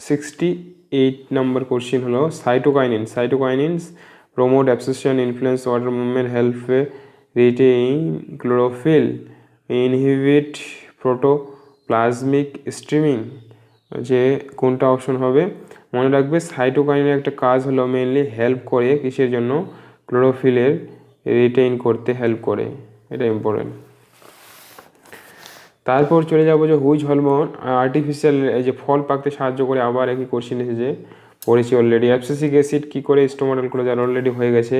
68 নম্বর কোশ্চিন হলো cytokinins promote abscission, influence water movement, retain chlorophyll, inhibit protoplasmic streaming, যে কোনটা অপশন হবে? মনে রাখবে সাইটোকাইনের একটা কাজ হলো মেনলি হেল্প করে কিসের জন্য? ক্লোরোফিলের রিটেইন করতে হেল্প করে, এটা ইম্পর্টেন্ট। তারপর চলে যাবো যে হুইচ হরমোন আর্টিফিশিয়াল এই যে ফল পাকতে সাহায্য করে, আবার একই কোশ্চেন এসেছে, পড়েছি অলরেডি। অ্যাবসিসিক অ্যাসিড কী করে স্টোমাটাল করে যার অলরেডি হয়ে গেছে।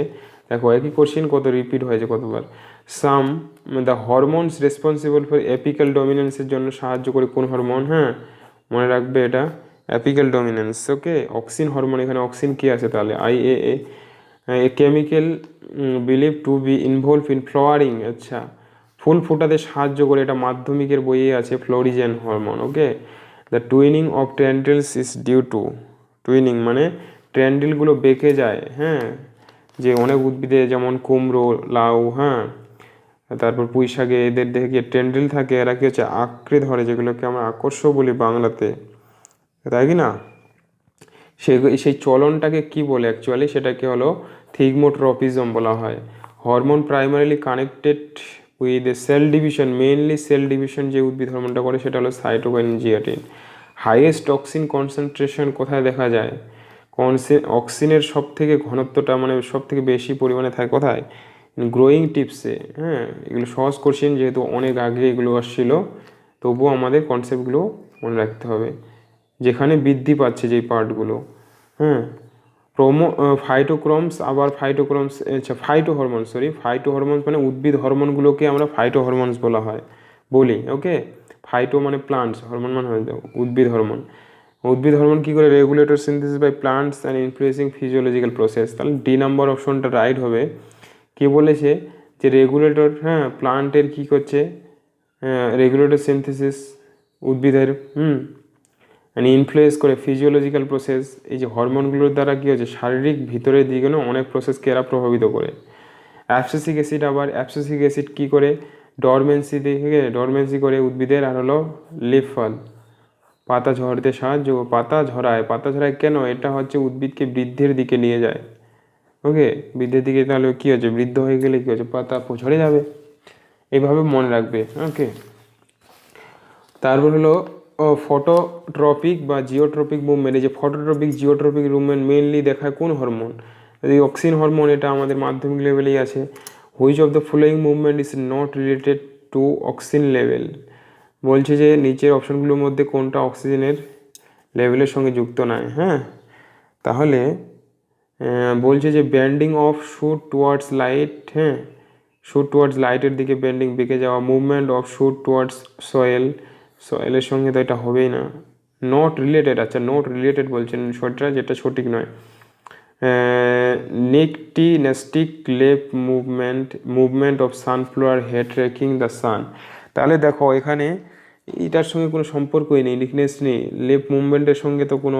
দেখো একই কোশ্চেন কত রিপিট হয়েছে কতবার। Some the hormones responsible for apical ডমিনেন্সের জন্য সাহায্য করে কোন হরমোন? হ্যাঁ মনে রাখবে এটা apical dominance. Okay, auxin hormone, এখানে অক্সিন কি আছে তাহলে? IAA, a chemical believe to be involve in flowering, আচ্ছা ফুল ফোটাতে সাহায্য করে, এটা মাধ্যমিকের বইয়ে আছে, florigen hormone. Okay, the twining of tendrils is due to, twining মানে ট্রেন্ডেলগুলো বেঁকে যায়, হ্যাঁ যে অনেক উদ্ভিদে যেমন কুমড়ো, লাউ, হ্যাঁ তারপর পুঁই শাকে এদের দেখে কি ট্রেন্ডেল থাকে, এরা কি হচ্ছে আঁকড়ে ধরে, যেগুলোকে আমরা আকর্ষ বলি বাংলাতে, তাই কি না? সেই চলনটাকে কি বলে অ্যাকচুয়ালি? সেটাকে হলো থিগমোট্রপিজম বলা হয়। Hormone primarily connected with cell division, mainly cell division যে উদ্ভিদ হরমোনটা করে সেটা হলো cytokine zeatin. Highest toxin concentration কোথায় দেখা যায়? অক্সিনের সব থেকে ঘনত্বটা মানে সব থেকে বেশি পরিমাণে থাকে কোথায়? গ্রোয়িং টিপসে। হ্যাঁ এগুলো সহজ কোশ্চেন, যেহেতু অনেক আগে এগুলো আসছিল, তবুও আমাদের কনসেপ্টগুলো মনে রাখতে হবে, যেখানে বৃদ্ধি পাচ্ছে যেই পার্টগুলো। হ্যাঁ ফাইটোক্রমস, আবার ফাইটোক্রমস, আচ্ছা phyto hormone, sorry phyto hormones মানে উদ্ভিদ হরমোনগুলোকে আমরা ফাইটো হরমোনস বলা হয় বলি। ওকে, ফাইটো মানে প্লান্টস, হরমোন মানে উদ্ভিদ হরমোন। উদ্ভিদ হরমোন কী করে? Regulator synthesis by plants and influencing physiological process. তাহলে ডি নাম্বার অপশনটা রাইট হবে। কে বলেছে যে রেগুলেটর, হ্যাঁ প্লান্টের কী করছে? রেগুলেটর সিনথেসিস উদ্ভিদের, ইনফ্লুয়েন্স করে ফিজিওলজিক্যাল প্রসেস। এই যে হরমোনগুলোর দ্বারা কী হচ্ছে, শারীরিক ভিতরের দিকে অনেক প্রসেসকে এরা প্রভাবিত করে। অ্যাবসিসিক অ্যাসিড, আবার অ্যাবসিসিক অ্যাসিড কী করে? ডরমেন্সি থেকে ডরমেন্সি করে উদ্ভিদের, আর হলো লিফ ফল, পাতা ঝরতে সাহায্য, পাতা ঝরায় কেন? এটা হচ্ছে উদ্ভিদকে বৃদ্ধির দিকে নিয়ে যায়। ওকে, বৃদ্ধির দিকে, তাহলে কী হচ্ছে, বৃদ্ধ হয়ে গেলে কী হচ্ছে, পাতা ঝরে যাবে। এইভাবে মনে রাখবে। ওকে, তারপর হলো ফটোট্রপিক বা জিওট্রপিক মুভমেন্ট। এই যে ফটোট্রপিক জিওট্রপিক মুভমেন্ট মেনলি দেখায় কোন হরমোন? এই অক্সিন হরমোন, এটা আমাদের মাধ্যমিক লেভেলেই আছে। Which of the following movement is not related to auxin level? বলছে যে নিচের অপশনগুলোর মধ্যে কোনটা অক্সিজেনের লেভেলের সঙ্গে যুক্ত নয়। হ্যাঁ তাহলে বলছে যে bending of shoot towards light, হ্যাঁ শুট টুয়ার্ডস লাইটের দিকে বেন্ডিং, বেঁকে যাওয়া। মুভমেন্ট অফ শুট টুয়ার্ডস সয়েলের সঙ্গে তো এটা হবেই না। নট রিলেটেড, আচ্ছা নট রিলেটেড বলছেন সেটা, যেটা সঠিক নয়। Nyctinastic leaf movement of sunflower head tracking the sun. তাহলে দেখো এখানে এটার সঙ্গে কোনো সম্পর্কই নেই, লিকনেস নেই, লেপ মুভমেন্টের সঙ্গে তো কোনো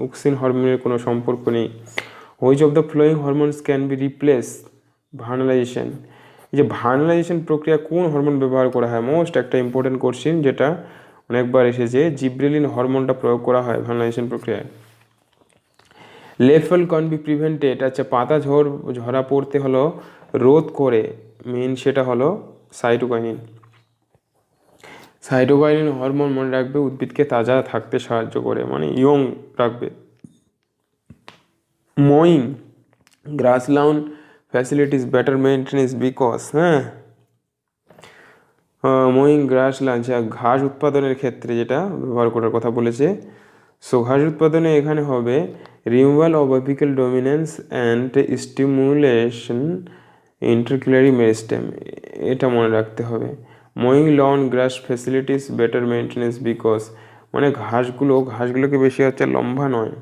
অক্সিন হরমোনের কোনো সম্পর্ক নেই। Which of the following hormones can be replace vernalization? এই যে ভার্নালাইজেশন প্রক্রিয়া কোন হরমোন ব্যবহার করা হয়? মোস্ট একটা ইম্পর্টেন্ট কোশ্চেন, যেটা অনেকবার এসেছে। জিব্রেলিন হরমোনটা প্রয়োগ করা হয় ভার্নালাইজেশন প্রক্রিয়ায়। লেফল ক্যান বি প্রিভেন্টেড, আচ্ছা পাতা ঝরা পড়তে হলো রোধ করে, মেন সেটা হলো সাইটোকাইনিন। সাইটোকাইনিন হরমোন মনে রাখবে উদ্ভিদকে তাজা থাকতে সাহায্য করে, মানে ইয়ং রাখবে। Mowing grassland facilitates better maintenance because, হ্যাঁ মোয়িং গ্রাসল্যান্ড ঘাস উৎপাদনের ক্ষেত্রে যেটা ব্যবহার করার কথা বলেছে। সো ঘাস উৎপাদনে এখানে হবে removal of apical dominance and stimulation intercalary meristem, এটা মনে রাখতে হবে। Mowing lawn grass facilitates better maintenance because, মানে ঘাসগুলোকে বেশি হচ্ছে লম্বা নয়,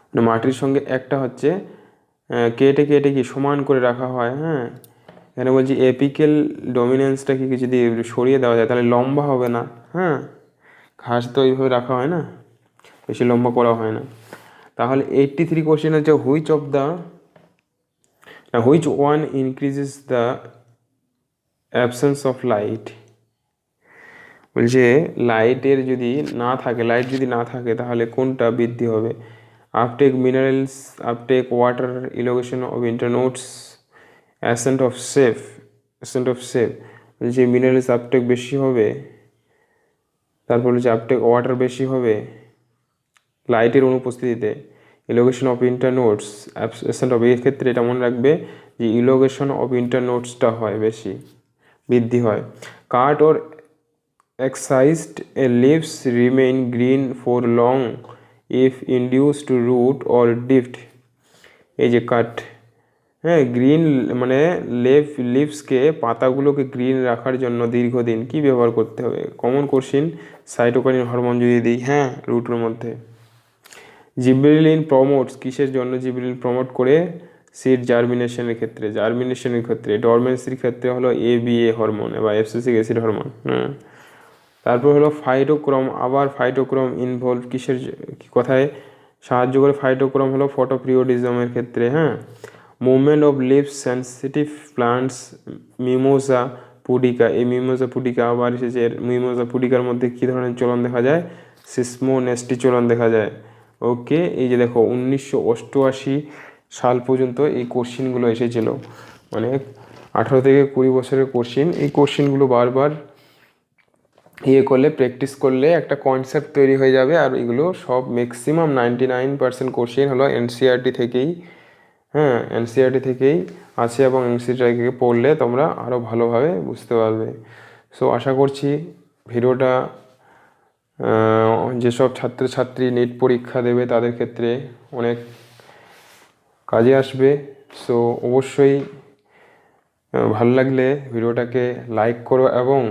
মানে মাটির সঙ্গে একটা হচ্ছে কেটে কেটে কি সমান করে রাখা হয়। হ্যাঁ এখানে বলছি এপিক্যাল ডমিনেন্সটাকে কি যদি সরিয়ে দেওয়া যায় তাহলে লম্বা হবে না। হ্যাঁ ঘাস তো এইভাবে রাখা হয় না, বেশি লম্বা করা হয় না। তাহলে 83 কোশ্চেন হচ্ছে which one increases the absence of light? বলছে লাইট যদি না থাকে তাহলে কোনটা বৃদ্ধি হবে? Uptake minerals, uptake water, elongation of internodes, ascent of sap, ascent of sap যে মিনারেলস আপটেক বেশি হবে, তারপর হচ্ছে আপটেক ওয়াটার বেশি হবে লাইটের অনুপস্থিতিতে। ইলোগেশন অফ ইন্টারনোডস অ্যাবসেন্ট অফ, এই ক্ষেত্রে এটা মনে রাখবে যে ইলোগেশন অফ ইন্টারনোডসটা হয় বেশি, বৃদ্ধি হয়। কাট ওর excised leaves remain green for long if induced root or drift। এই যে কাট, হ্যাঁ গ্রিন মানে লিভসকে পাতাগুলোকে গ্রিন রাখার জন্য দীর্ঘদিন কি ব্যবহার করতে হবে? কমন কোশ্চিন, সাইটোকাইনিন হরমোন যদি দিই, হ্যাঁ রুটের মধ্যে। জিবরেলিন প্রমোটস, কিসের জন্য জিবরেলিন প্রমোট করে? সিড জার্মিনেশনের ক্ষেত্রে, জার্মিনেশনের ক্ষেত্রে। ডরমেন্সির ক্ষেত্রে হলো ABA হরমোন বা অ্যাবসিসিক অ্যাসিড হরমোন। হ্যাঁ, তারপর হলো ফাইটোক্রোম, আবার ফাইটোক্রোম ইনভলভ কিসের কথায় সাহায্য করে? ফাইটোক্রোম হলো ফটোপিরিওডিজমের ক্ষেত্রে। হ্যাঁ, movement of leaves sensitive plants, Mimosa pudica, এই মিমোজা পুডিকা আবার এসেছে। মিমোজা পুডিকার মধ্যে কী ধরনের চলন দেখা যায়? সিসমোনেস্টি চলন দেখা যায়। ওকে, এই যে দেখো 1988 সাল পর্যন্ত এই কোশ্চিনগুলো এসেছিল, মানে 18 থেকে 20 বছরের কোশ্চিন। এই কোশ্চিনগুলো বারবার করলে, প্র্যাকটিস করলে একটা কনসেপ্ট তৈরি হয়ে যাবে। আর এগুলো সব ম্যাক্সিমাম 99% কোশ্চেন হলো এনসিইআরটি থেকেই, হ্যাঁ এনসিইআরটি থেকেই আছে, এবং এনসিইআরটি থেকে পড়লে তোমরা আরও ভালোভাবে বুঝতে পারবে। সো আশা করছি ভিডিওটা যেসব ছাত্রছাত্রী নেট পরীক্ষা দেবে তাদের ক্ষেত্রে অনেক কাজে আসবে। সো অবশ্যই ভালো লাগলে ভিডিওটাকে লাইক করো এবং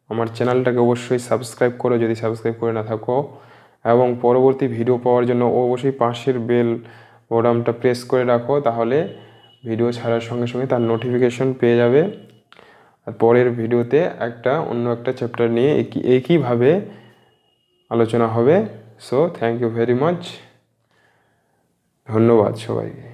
আমার চ্যানেলটাকে অবশ্যই সাবস্ক্রাইব করো যদি সাবস্ক্রাইব করে না থাকো, এবং পরবর্তী ভিডিও পাওয়ার জন্য অবশ্যই পাশের বেল বোতামটা প্রেস করে রাখো, তাহলে ভিডিও ছাড়ার সঙ্গে সঙ্গে তার নোটিফিকেশন পেয়ে যাবে। আর পরের ভিডিওতে অন্য একটা চ্যাপ্টার নিয়ে একইভাবে আলোচনা হবে। So thank you very much, ধন্যবাদ সবাইকে।